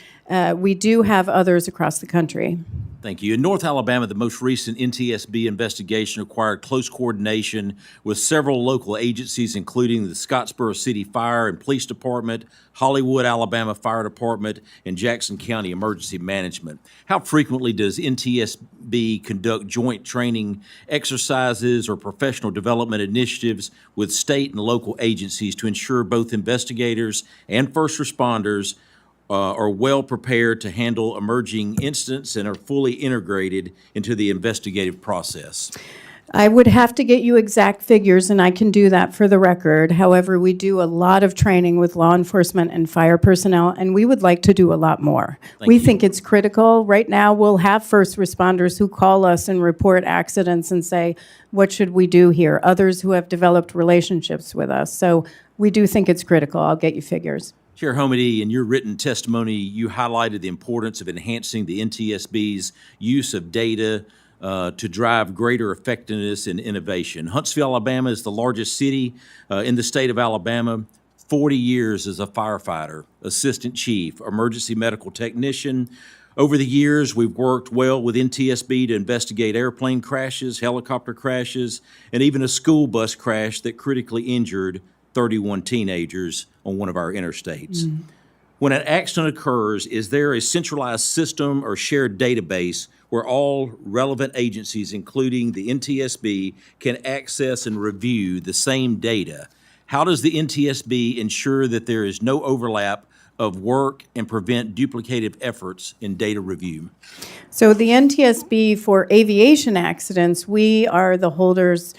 Speaker 2: we do have others across the country.
Speaker 9: Thank you. In North Alabama, the most recent NTSB investigation required close coordination with several local agencies, including the Scottsboro City Fire and Police Department, Hollywood, Alabama Fire Department, and Jackson County Emergency Management. How frequently does NTSB conduct joint training exercises or professional development initiatives with state and local agencies to ensure both investigators and first responders are well prepared to handle emerging incidents and are fully integrated into the investigative process?
Speaker 2: I would have to get you exact figures, and I can do that for the record. However, we do a lot of training with law enforcement and fire personnel, and we would like to do a lot more. We think it's critical. Right now, we'll have first responders who call us and report accidents and say, what should we do here? Others who have developed relationships with us. So we do think it's critical. I'll get you figures.
Speaker 9: Chair Homedy, in your written testimony, you highlighted the importance of enhancing the NTSB's use of data to drive greater effectiveness and innovation. Huntsville, Alabama is the largest city in the state of Alabama. 40 years as a firefighter, assistant chief, emergency medical technician. Over the years, we've worked well with NTSB to investigate airplane crashes, helicopter crashes, and even a school bus crash that critically injured 31 teenagers on one of our interstates. When an accident occurs, is there a centralized system or shared database where all relevant agencies, including the NTSB, can access and review the same data? How does the NTSB ensure that there is no overlap of work and prevent duplicative efforts in data review?
Speaker 2: So the NTSB for aviation accidents, we are the holders.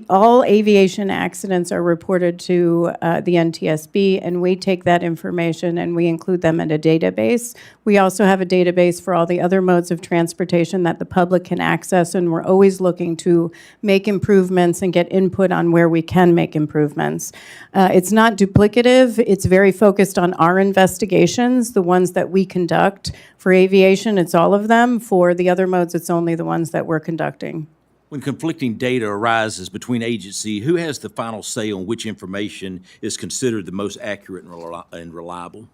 Speaker 2: All aviation accidents are reported to the NTSB, and we take that information and we include them in a database. We also have a database for all the other modes of transportation that the public can access, and we're always looking to make improvements and get input on where we can make improvements. It's not duplicative. It's very focused on our investigations, the ones that we conduct. For aviation, it's all of them. For the other modes, it's only the ones that we're conducting.
Speaker 9: When conflicting data arises between agencies, who has the final say on which information is considered the most accurate and reliable?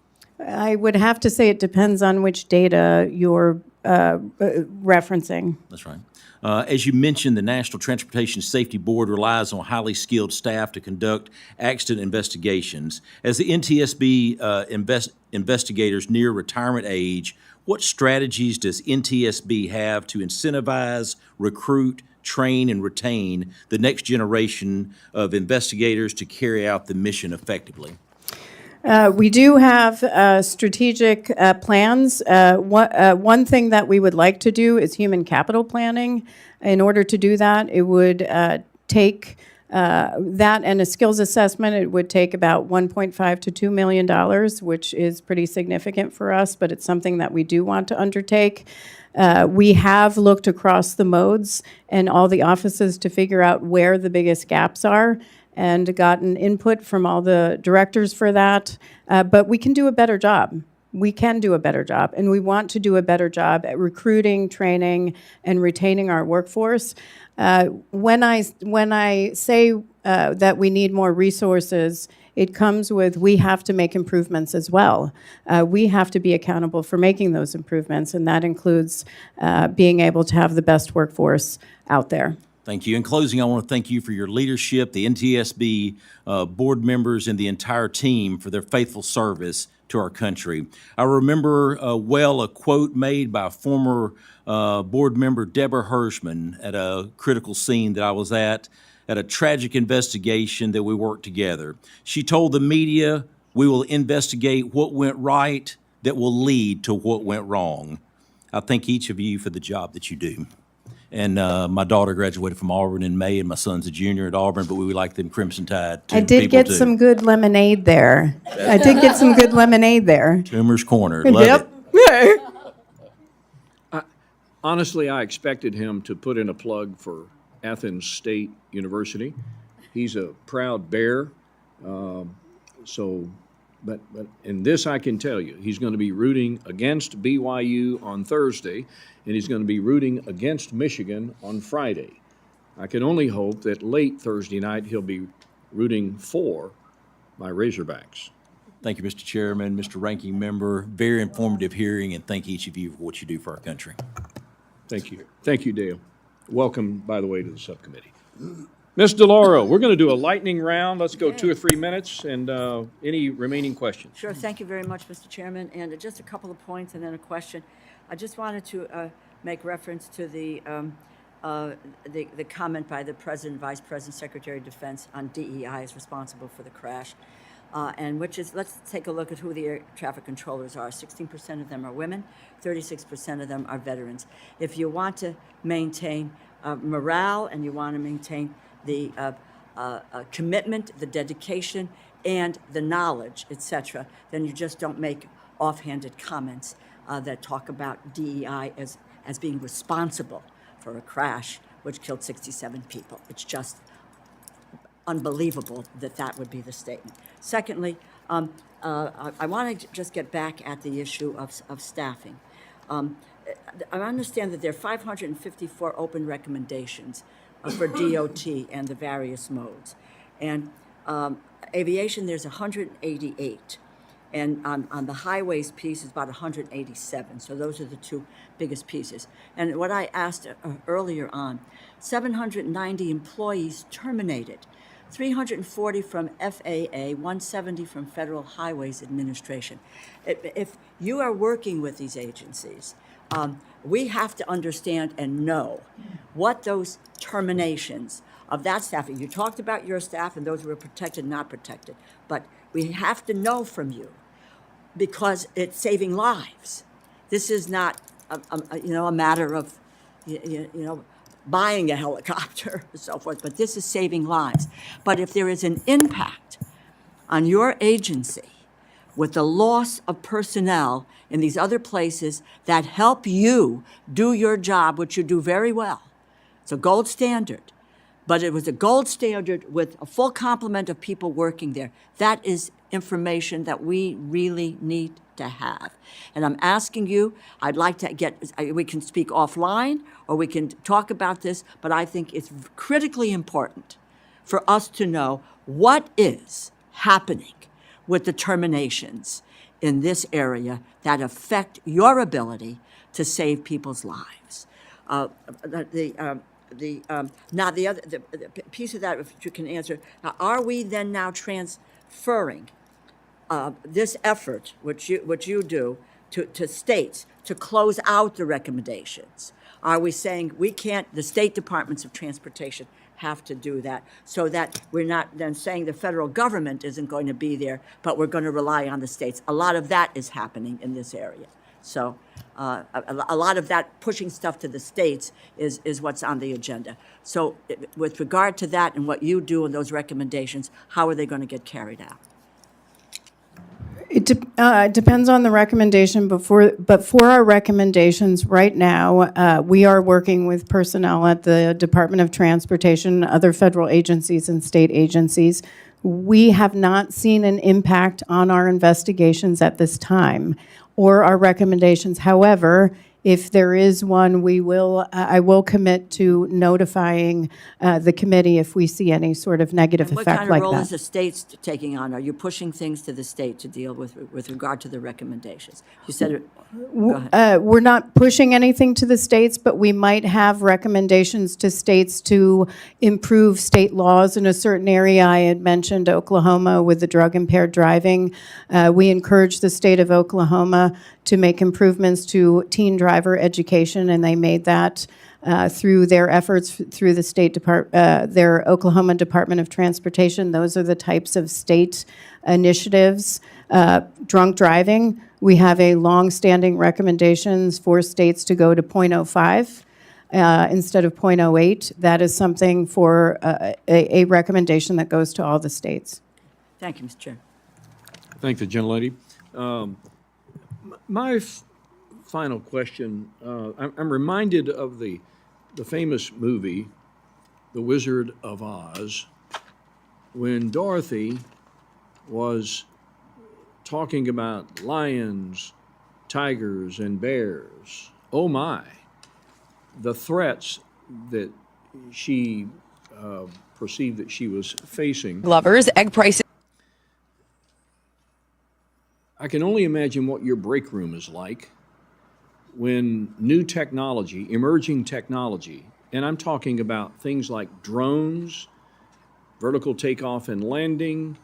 Speaker 2: I would have to say it depends on which data you're referencing.
Speaker 9: That's right. As you mentioned, the National Transportation Safety Board relies on highly skilled staff to conduct accident investigations. As the NTSB investigators near retirement age, what strategies does NTSB have to incentivize, recruit, train, and retain the next generation of investigators to carry out the mission effectively?
Speaker 2: We do have strategic plans. One thing that we would like to do is human capital planning. In order to do that, it would take that and a skills assessment. It would take about $1.5 to $2 million, which is pretty significant for us, but it's something that we do want to undertake. We have looked across the modes and all the offices to figure out where the biggest gaps are and gotten input from all the directors for that. But we can do a better job. We can do a better job, and we want to do a better job at recruiting, training, and retaining our workforce. When I say that we need more resources, it comes with, we have to make improvements as well. We have to be accountable for making those improvements, and that includes being able to have the best workforce out there.
Speaker 9: Thank you. In closing, I want to thank you for your leadership, the NTSB board members, and the entire team for their faithful service to our country. I remember well a quote made by former board member Deborah Hirschman at a critical scene that I was at a tragic investigation that we worked together. She told the media, "We will investigate what went right that will lead to what went wrong." I thank each of you for the job that you do. And my daughter graduated from Auburn in May, and my son's a junior at Auburn, but we like them Crimson Tide
Speaker 2: I did get some good lemonade there. I did get some good lemonade there.
Speaker 9: Tumor's Corner. Love
Speaker 2: Yep.
Speaker 3: Honestly, I expected him to put in a plug for Athens State University. He's a proud Bear. But in this I can tell you, he's going to be rooting against BYU on Thursday, and he's going to be rooting against Michigan on Friday. I can only hope that late Thursday night he'll be rooting for my Razorbacks.
Speaker 9: Thank you, Mr. Chairman, Mr. Ranking Member. Very informative hearing, and thank each of you for what you do for our country.
Speaker 3: Thank you. Thank you, Dale. Welcome, by the way, to the subcommittee. Ms. DeLauro, we're going to do a lightning round. Let's go 2 or 3 minutes, and any remaining questions?
Speaker 1: Sure, thank you very much, Mr. Chairman, and just a couple of points and then a question. I just wanted to make reference to the comment by the President, Vice President, Secretary of Defense on DEI is responsible for the crash, and which is, let's take a look at who the air traffic controllers are. 16% of them are women, 36% of them are veterans. If you want to maintain morale and you want to maintain the commitment, the dedication, and the knowledge, etc., then you just don't make offhanded comments that talk about DEI as being responsible for a crash which killed 67 people. It's just unbelievable that that would be the statement. Secondly, I want to just get back at the issue of staffing. I understand that there are 554 open recommendations for DOT and the various modes. And aviation, there's 188. And on the highways piece, is about 187. So those are the 2 biggest pieces. And what I asked earlier on, 790 employees terminated, 340 from FAA, 170 from Federal Highways Administration. If you are working with these agencies, we have to understand and know what those terminations of that staff. You talked about your staff and those who were protected, not protected, but we have to know from you because it's saving lives. This is not a matter of buying a helicopter and so forth, but this is saving lives. But if there is an impact on your agency with the loss of personnel in these other places that help you do your job, which you do very well. It's a gold standard, but it was a gold standard with a full complement of people working there. That is information that we really need to have. And I'm asking you, I'd like to we can speak offline or we can talk about this, but I think it's critically important for us to know what is happening with the terminations in this area that affect your ability to save people's lives. Now the piece of that, if you can answer, are we then now transferring this effort, which you do, to states to close out the recommendations? Are we saying we can't, the state departments of transportation have to do that, so that we're not then saying the federal government isn't going to be there, but we're going to rely on the states? A lot of that is happening in this area. So a lot of that pushing stuff to the states is what's on the agenda. So with regard to that and what you do and those recommendations, how are they going to get carried out?
Speaker 2: It depends on the recommendation, but for our recommendations right now, we are working with personnel at the Department of Transportation, other federal agencies and state agencies. We have not seen an impact on our investigations at this time or our recommendations. However, If there is one, I will commit to notifying the committee if we see any sort of negative
Speaker 1: What
Speaker 2: effect
Speaker 1: kind of
Speaker 2: like
Speaker 1: role is
Speaker 2: that.
Speaker 1: the states taking on? Are you pushing things to the state to deal with regard to the recommendations? You said it, go ahead.
Speaker 2: We're not pushing anything to the states, but we might have recommendations to states to improve state laws in a certain area. I had mentioned Oklahoma with the drug impaired driving. We encourage the state of Oklahoma to make improvements to teen driver education, and they made that through their efforts through the their Oklahoma Department of Transportation. Those are the types of state initiatives. Drunk driving, we have a long-standing recommendations for states to go to .05 instead of .08. That is something for a recommendation that goes to all the states.
Speaker 1: Thank you, Mr. Chair.
Speaker 3: Thank the gentlelady. My final question, I'm reminded of the famous movie, The Wizard of Oz, when Dorothy was talking about lions, tigers, and bears. Oh my, the threats that she perceived that she was facing.
Speaker 10: Lovers, egg prices.
Speaker 3: I can only imagine what your break room is like when new technology, emerging technology, and I'm talking about things like drones, vertical takeoff and landing,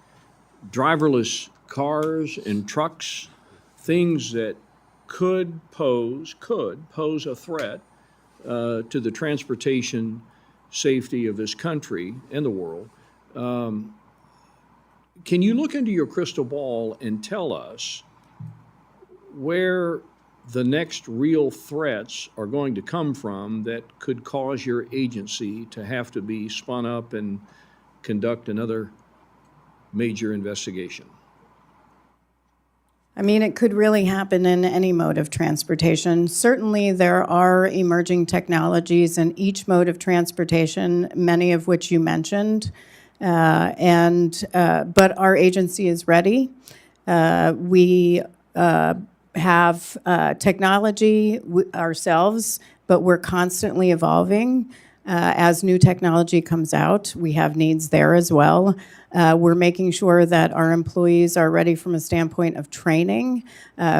Speaker 3: driverless cars and trucks, things that could pose a threat to the transportation safety of this country and the world. Can you look into your crystal ball and tell us where the next real threats are going to come from that could cause your agency to have to be spun up and conduct another major investigation?
Speaker 2: I mean, it could really happen in any mode of transportation. Certainly, there are emerging technologies in each mode of transportation, many of which you mentioned. But our agency is ready. We have technology ourselves, but we're constantly evolving. As new technology comes out, we have needs there as well. We're making sure that our employees are ready from a standpoint of training.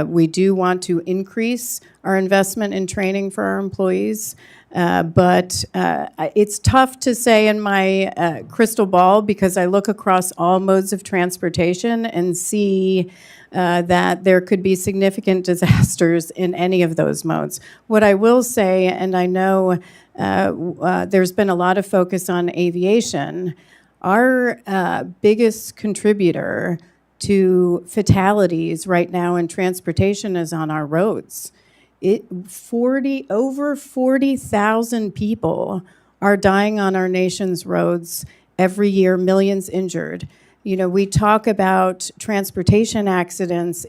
Speaker 2: We do want to increase our investment in training for our employees. But it's tough to say in my crystal ball because I look across all modes of transportation and see that there could be significant disasters in any of those modes. What I will say, and I know there's been a lot of focus on aviation, our biggest contributor to fatalities right now in transportation is on our roads. Over 40,000 people are dying on our nation's roads every year, millions injured. You know, we talk about transportation accidents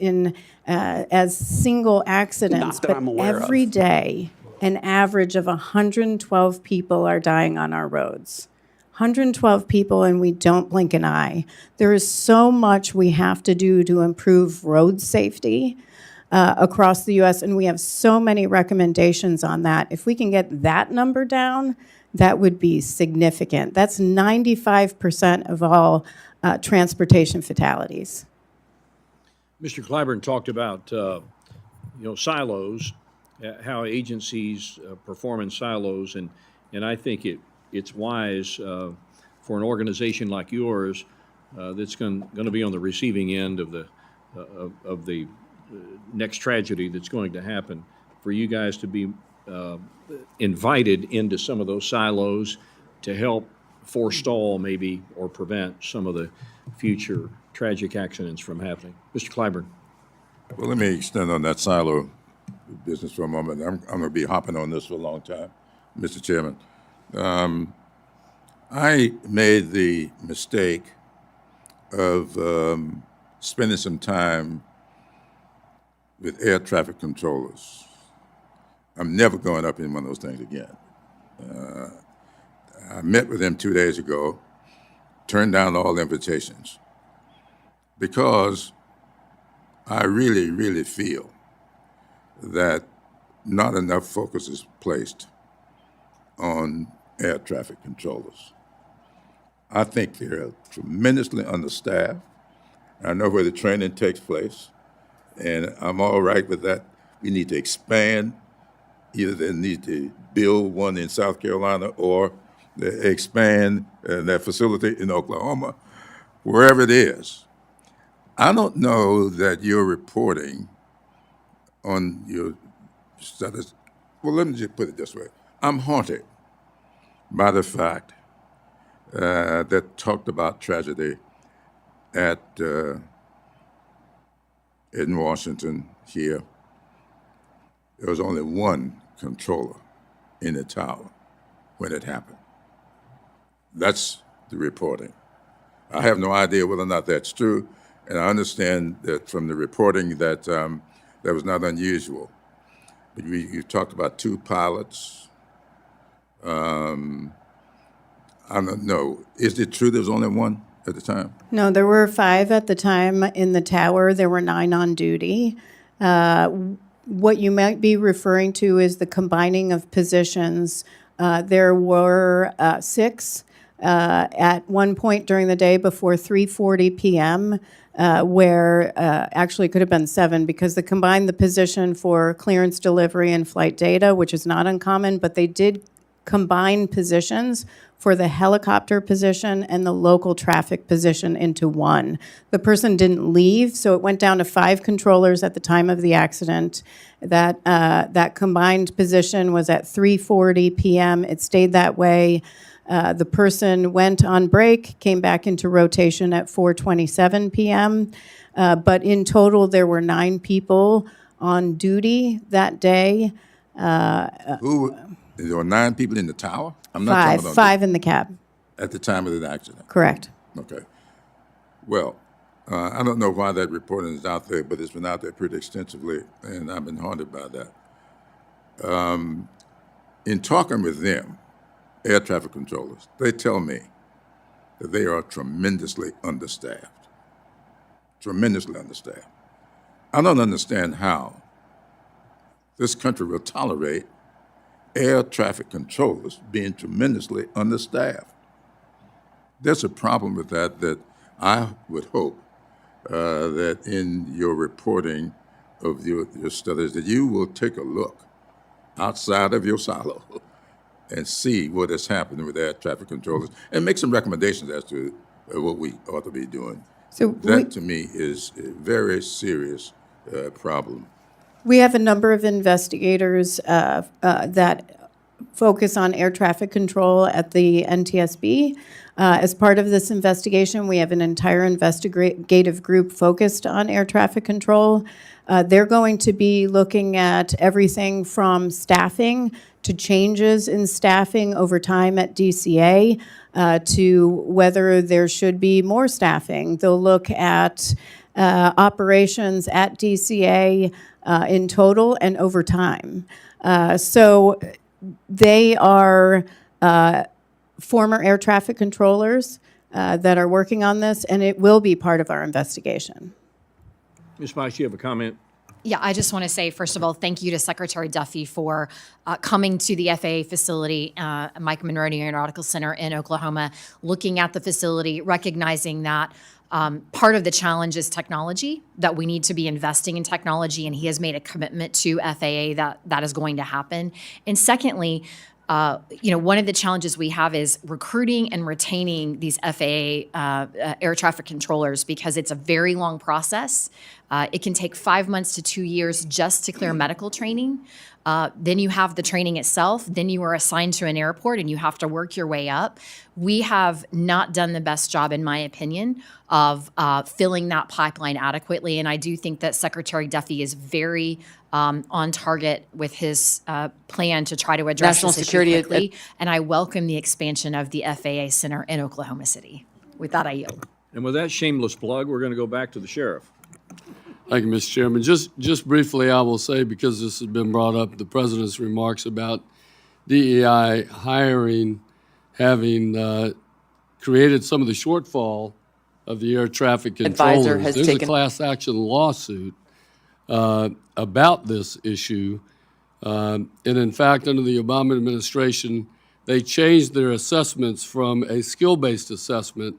Speaker 2: as single accidents, but every day, an average of 112 people are dying on our roads. 112 people, and we don't blink an eye. There is so much we have to do to improve road safety across the U.S., and we have so many recommendations on that. If we can get that number down, that would be significant. That's 95% of all transportation fatalities.
Speaker 3: Mr. Clyburn talked about silos, how agencies perform in silos, and I think it's wise for an organization like yours that's going to be on the receiving end of the next tragedy that's going to happen, for you guys to be invited into some of those silos to help forestall maybe or prevent some of the future tragic accidents from happening. Mr. Clyburn.
Speaker 4: Well, let me extend on that silo business for a moment. I'm going to be hopping on this for a long time, Mr. Chairman. I made the mistake of spending some time with air traffic controllers. I'm never going up in one of those things again. I met with them 2 days ago, turned down all invitations, because I really, really feel that not enough focus is placed on air traffic controllers. I think they're tremendously understaffed. I know where the training takes place, and I'm all right with that. We need to expand. Either they need to build one in South Carolina or they expand that facility in Oklahoma, wherever it is. I don't know that you're reporting on your status. Well, let me just put it this way. I'm haunted by the fact that talked about tragedy at in Washington here. There was only one controller in the tower when it happened. That's the reporting. I have no idea whether or not that's true, and I understand that from the reporting that that was not unusual. But you talked about 2 pilots. I don't know. Is it true there was only one at the time?
Speaker 2: No, there were 5 at the time in the tower. There were 9 on duty. What you might be referring to is the combining of positions. There were 6 at one point during the day before 3:40 p.m., where actually it could have been 7 because they combined the position for clearance delivery and flight data, which is not uncommon, but they did combine positions for the helicopter position and the local traffic position into one. The person didn't leave, so it went down to 5 controllers at the time of the accident. That combined position was at 3:40 p.m. It stayed that way. The person went on break, came back into rotation at 4:27 p.m. But in total, there were 9 people on duty that day.
Speaker 4: There were 9 people in the tower? I'm not talking about
Speaker 2: 5 in the cab.
Speaker 4: at the time of the accident.
Speaker 2: Correct.
Speaker 4: Okay. Well, I don't know why that reporting is out there, but it's been out there pretty extensively, and I've been haunted by that. In talking with them, air traffic controllers, they tell me that they are tremendously understaffed. Tremendously understaffed. I don't understand how this country will tolerate air traffic controllers being tremendously understaffed. There's a problem with that I would hope that in your reporting of your studies that you will take a look outside of your silo and see what has happened with air traffic controllers and make some recommendations as to what we ought to be doing.
Speaker 2: So
Speaker 4: That, to me, is a very serious problem.
Speaker 2: we have a number of investigators that focus on air traffic control at the NTSB. As part of this investigation, we have an entire investigative group focused on air traffic control. They're going to be looking at everything from staffing to changes in staffing over time at DCA to whether there should be more staffing. They'll look at operations at DCA in total and over time. So they are former air traffic controllers that are working on this, and it will be part of our investigation.
Speaker 3: Ms. Mice, you have a comment?
Speaker 7: Yeah, I just want to say, first of all, thank you to Secretary Duffy for coming to the FAA facility, Mike Monroney Aeronautical Center in Oklahoma, looking at the facility, recognizing that part of the challenge is technology, that we need to be investing in technology, and he has made a commitment to FAA that is going to happen. And secondly, one of the challenges we have is recruiting and retaining these FAA air traffic controllers because it's a very long process. It can take 5 months to 2 years just to clear medical training. Then you have the training itself. Then you are assigned to an airport and you have to work your way up. We have not done the best job, in my opinion, of filling that pipeline adequately. And I do think that Secretary Duffy is very on target with his plan to try to address
Speaker 10: National
Speaker 7: this
Speaker 10: security
Speaker 7: issue quickly. And I welcome the expansion of the FAA Center in Oklahoma City. With that, I yield.
Speaker 3: And with that shameless plug, we're going to go back to the sheriff.
Speaker 5: Thank you, Mr. Chairman. Just briefly, I will say, because this has been brought up, the president's remarks about DEI hiring having created some of the shortfall of the air traffic controllers.
Speaker 10: Advisor has
Speaker 5: There's a
Speaker 10: taken-
Speaker 5: class action lawsuit about this issue And in fact, under the Obama administration, they changed their assessments from a skill-based assessment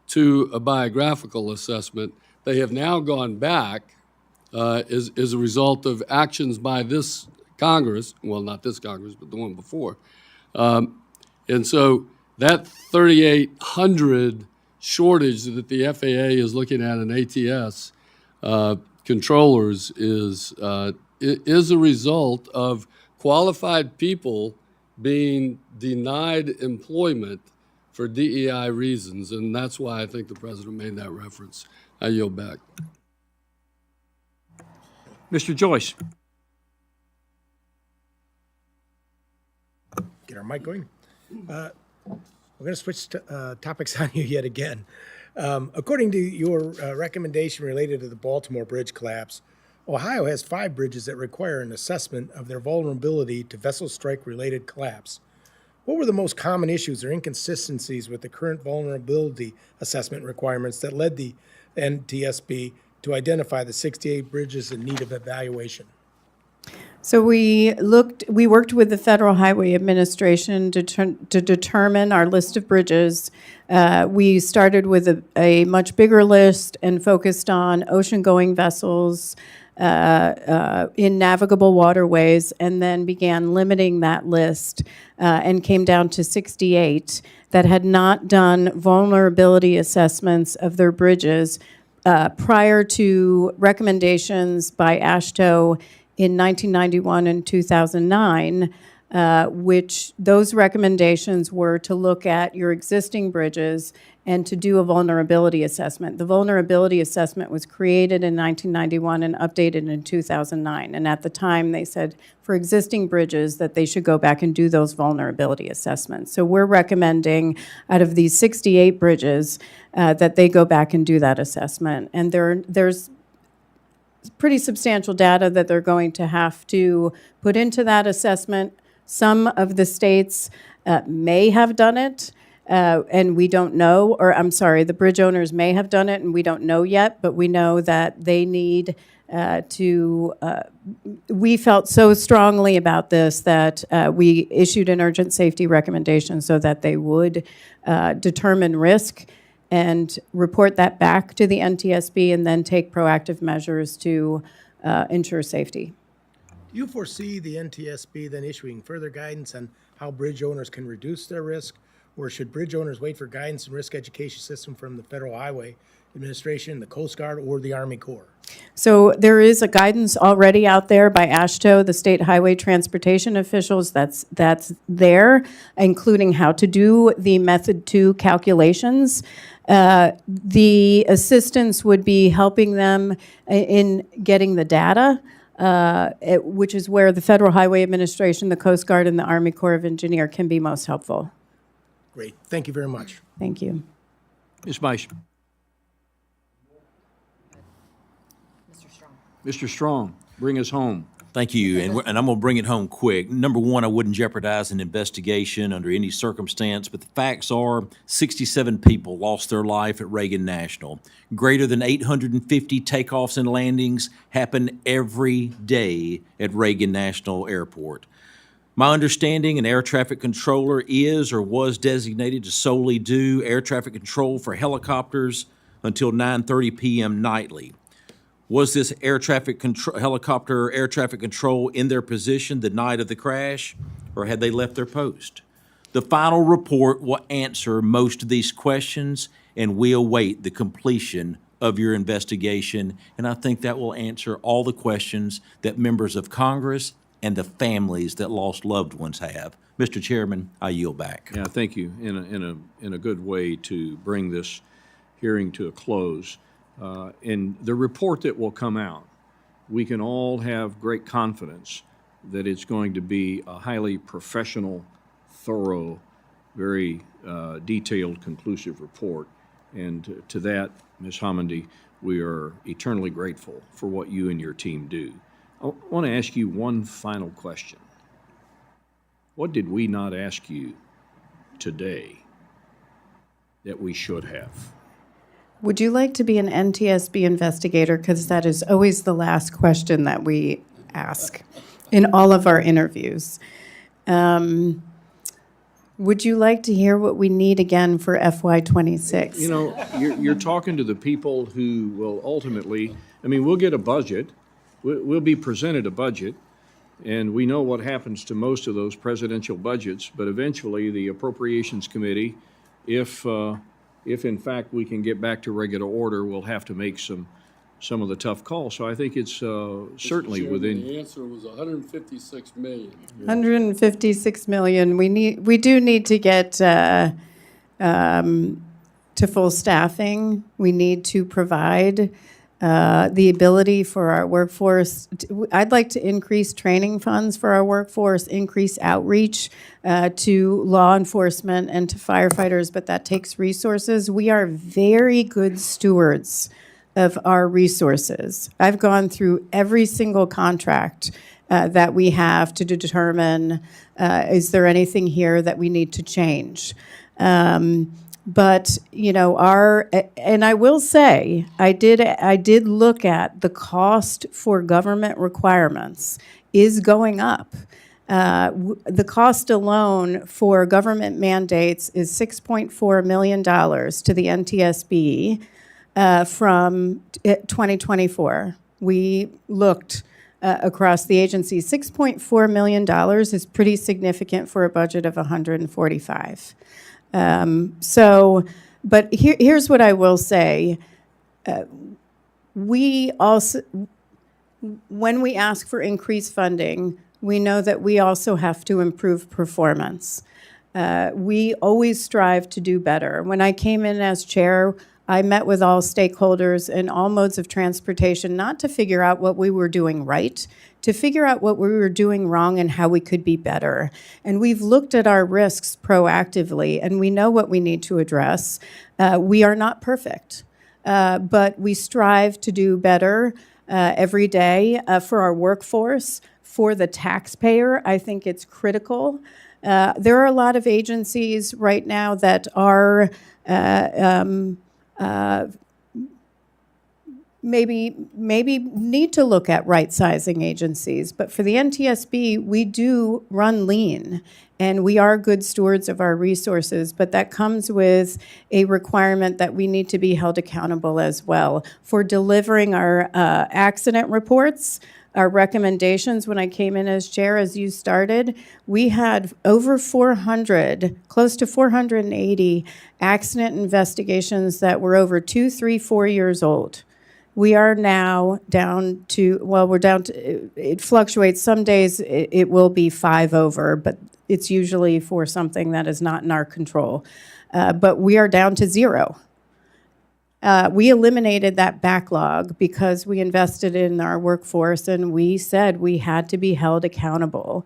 Speaker 5: to a biographical assessment. They have now gone back as a result of actions by this Congress, well, not this Congress, but the one before. And so that 3,800 shortage that the FAA is looking at in ATS controllers is a result of qualified people being denied employment for DEI reasons, and that's why I think the president made that reference. I yield back.
Speaker 3: Mr. Joyce?
Speaker 8: Get our mic going. We're going to switch topics on you yet again. According to your recommendation related to the Baltimore bridge collapse, Ohio has 5 bridges that require an assessment of their vulnerability to vessel strike-related collapse. What were the most common issues or inconsistencies with the current vulnerability assessment requirements that led the NTSB to identify the 68 bridges in need of evaluation?
Speaker 2: So we worked with the Federal Highway Administration to determine our list of bridges. We started with a much bigger list and focused on ocean-going vessels in navigable waterways, and then began limiting that list and came down to 68 that had not done vulnerability assessments of their bridges prior to recommendations by AASHTO in 1991 and 2009, which those recommendations were to look at your existing bridges and to do a vulnerability assessment. The vulnerability assessment was created in 1991 and updated in 2009. And at the time, they said for existing bridges that they should go back and do those vulnerability assessments. So we're recommending out of these 68 bridges that they go back and do that assessment. And there's pretty substantial data that they're going to have to put into that assessment. Some of the states may have done it, and we don't know, or I'm sorry, the bridge owners may have done it and we don't know yet, but we know that they need we felt so strongly about this that we issued an urgent safety recommendation so that they would determine risk and report that back to the NTSB and then take proactive measures to ensure safety.
Speaker 8: Do you foresee the NTSB then issuing further guidance on how bridge owners can reduce their risk? Or should bridge owners wait for guidance and risk education system from the Federal Highway Administration, the Coast Guard, or the Army Corps?
Speaker 2: So there is a guidance already out there by AASHTO, the state highway transportation officials, that's there, including how to do the method 2 calculations. The assistance would be helping them in getting the data, which is where the Federal Highway Administration, the Coast Guard, and the Army Corps of Engineers can be most helpful.
Speaker 8: Great. Thank you very much.
Speaker 2: Thank you.
Speaker 3: Ms. Meisch? Mr. Strong, bring us home.
Speaker 9: Thank you, and I'm going to bring it home quick. Number one, I wouldn't jeopardize an investigation under any circumstance, but the facts are 67 people lost their life at Reagan National. Greater than 850 takeoffs and landings happen every day at Reagan National Airport. My understanding, an air traffic controller is or was designated to solely do air traffic control for helicopters until 9:30 p.m. nightly. Was this helicopter air traffic control in their position the night of the crash, or had they left their post? The final report will answer most of these questions, and we await the completion of your investigation, and I think that will answer all the questions that members of Congress and the families that lost loved ones have. Mr. Chairman, I yield back.
Speaker 3: Yeah, thank you. In a good way to bring this hearing to a close. In the report that will come out, we can all have great confidence that it's going to be a highly professional, thorough, very detailed, conclusive report. And to that, Ms. Homendy, we are eternally grateful for what you and your team do. I want to ask you one final question. What did we not ask you today that we should have?
Speaker 2: Would you like to be an NTSB investigator? Because that is always the last question that we ask. in all of our interviews. Would you like to hear what we need again for FY26?
Speaker 3: You know, you're talking to the people who will ultimately, I mean, we'll get a budget, we'll be presented a budget, and we know what happens to most of those presidential budgets, but eventually the Appropriations Committee, if in fact we can get back to regular order, we'll have to make some of the tough calls. So I think it's certainly
Speaker 5: Chairman,
Speaker 3: within.
Speaker 5: The answer was 156 million.
Speaker 2: 156 million. We do need to get to full staffing. We need to provide the ability for our workforce. I'd like to increase training funds for our workforce, increase outreach to law enforcement and to firefighters, but that takes resources. We are very good stewards of our resources. I've gone through every single contract that we have to determine, is there anything here that we need to change? But, you know, and I will say, I did look at the cost for government requirements is going up. The cost alone for government mandates is $6.4 million to the NTSB from 2024. We looked across the agency. $6.4 million is pretty significant for a budget of 145. But here's what I will say. We also, when we ask for increased funding, we know that we also have to improve performance. We always strive to do better. When I came in as chair, I met with all stakeholders in all modes of transportation, not to figure out what we were doing right, to figure out what we were doing wrong and how we could be better. And we've looked at our risks proactively, and we know what we need to address. We are not perfect, but we strive to do better every day for our workforce, for the taxpayer. I think it's critical. There are a lot of agencies right now that are maybe need to look at right-sizing agencies. But for the NTSB, we do run lean, and we are good stewards of our resources, but that comes with a requirement that we need to be held accountable as well for delivering our accident reports. Our recommendations when I came in as chair, as you started, we had over 400, close to 480 accident investigations that were over 2, 3, 4 years old. We are now down to, well, we're down to, it fluctuates. Some days it will be 5 over, but it's usually for something that is not in our control. But we are down to 0. We eliminated that backlog because we invested in our workforce, and we said we had to be held accountable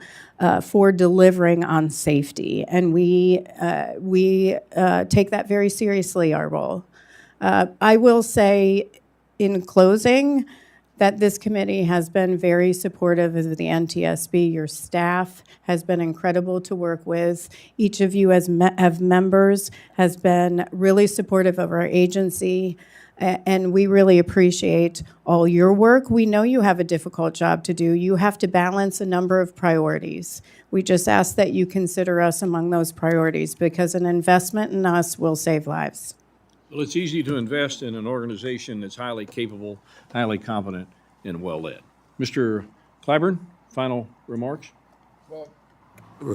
Speaker 2: for delivering on safety. And we take that very seriously, our role. I will say in closing that this committee has been very supportive of the NTSB. Your staff has been incredible to work with. Each of you as members has been really supportive of our agency, and we really appreciate all your work. We know you have a difficult job to do. You have to balance a number of priorities. We just ask that you consider us among those priorities because an investment in us will save lives.
Speaker 3: Well, it's easy to invest in an organization that's highly capable, highly competent, and well-led. Mr. Clyburn, final remarks?
Speaker 4: Well,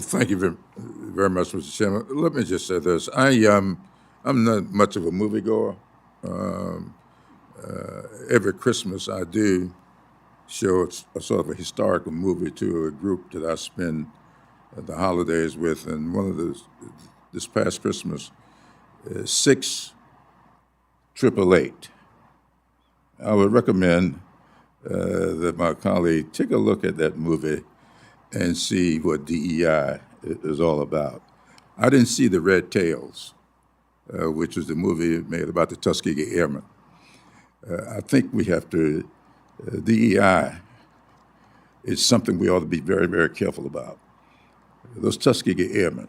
Speaker 4: thank you very much, Mr. Chairman. Let me just say this. I'm not much of a moviegoer. Every Christmas I do show a sort of a historical movie to a group that I spend the holidays with. And one of this past Christmas, 688. I would recommend that my colleague take a look at that movie and see what DEI is all about. I didn't see The Red Tails, which was the movie made about the Tuskegee Airmen. I think we have to, DEI is something we ought to be very, very careful about. Those Tuskegee Airmen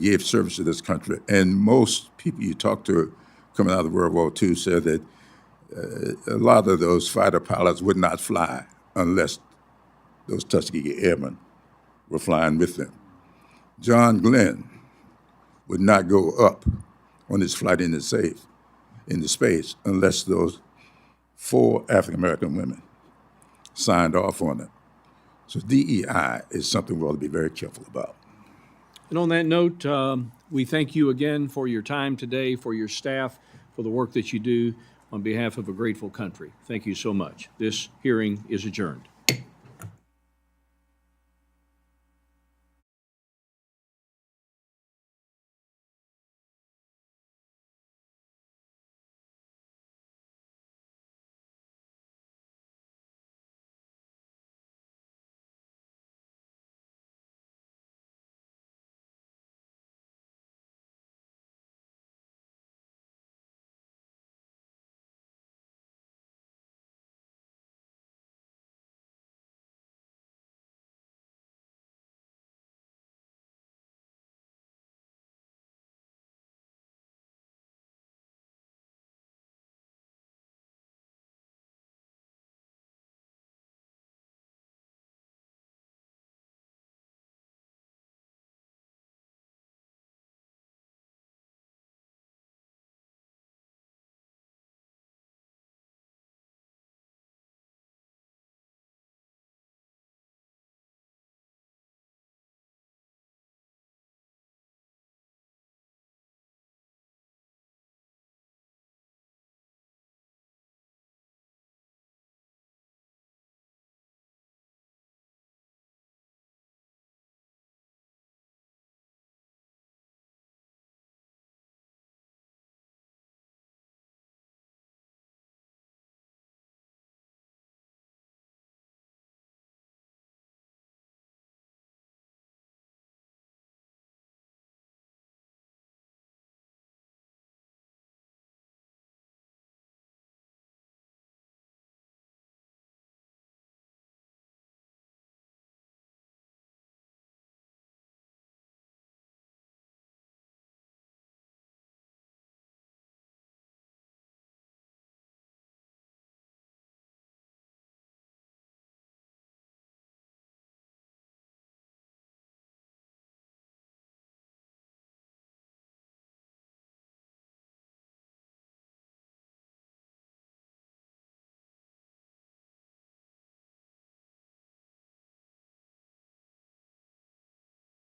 Speaker 4: gave service to this country, and most people you talk to coming out of World War II said that a lot of those fighter pilots would not fly unless those Tuskegee Airmen were flying with them. John Glenn would not go up on his flight into space unless those 4 African-American women signed off on it. So DEI is something we ought to be very careful about.
Speaker 3: And on that note, we thank you again for your time today, for your staff, for the work that you do on behalf of a grateful country. Thank you so much. This hearing is adjourned.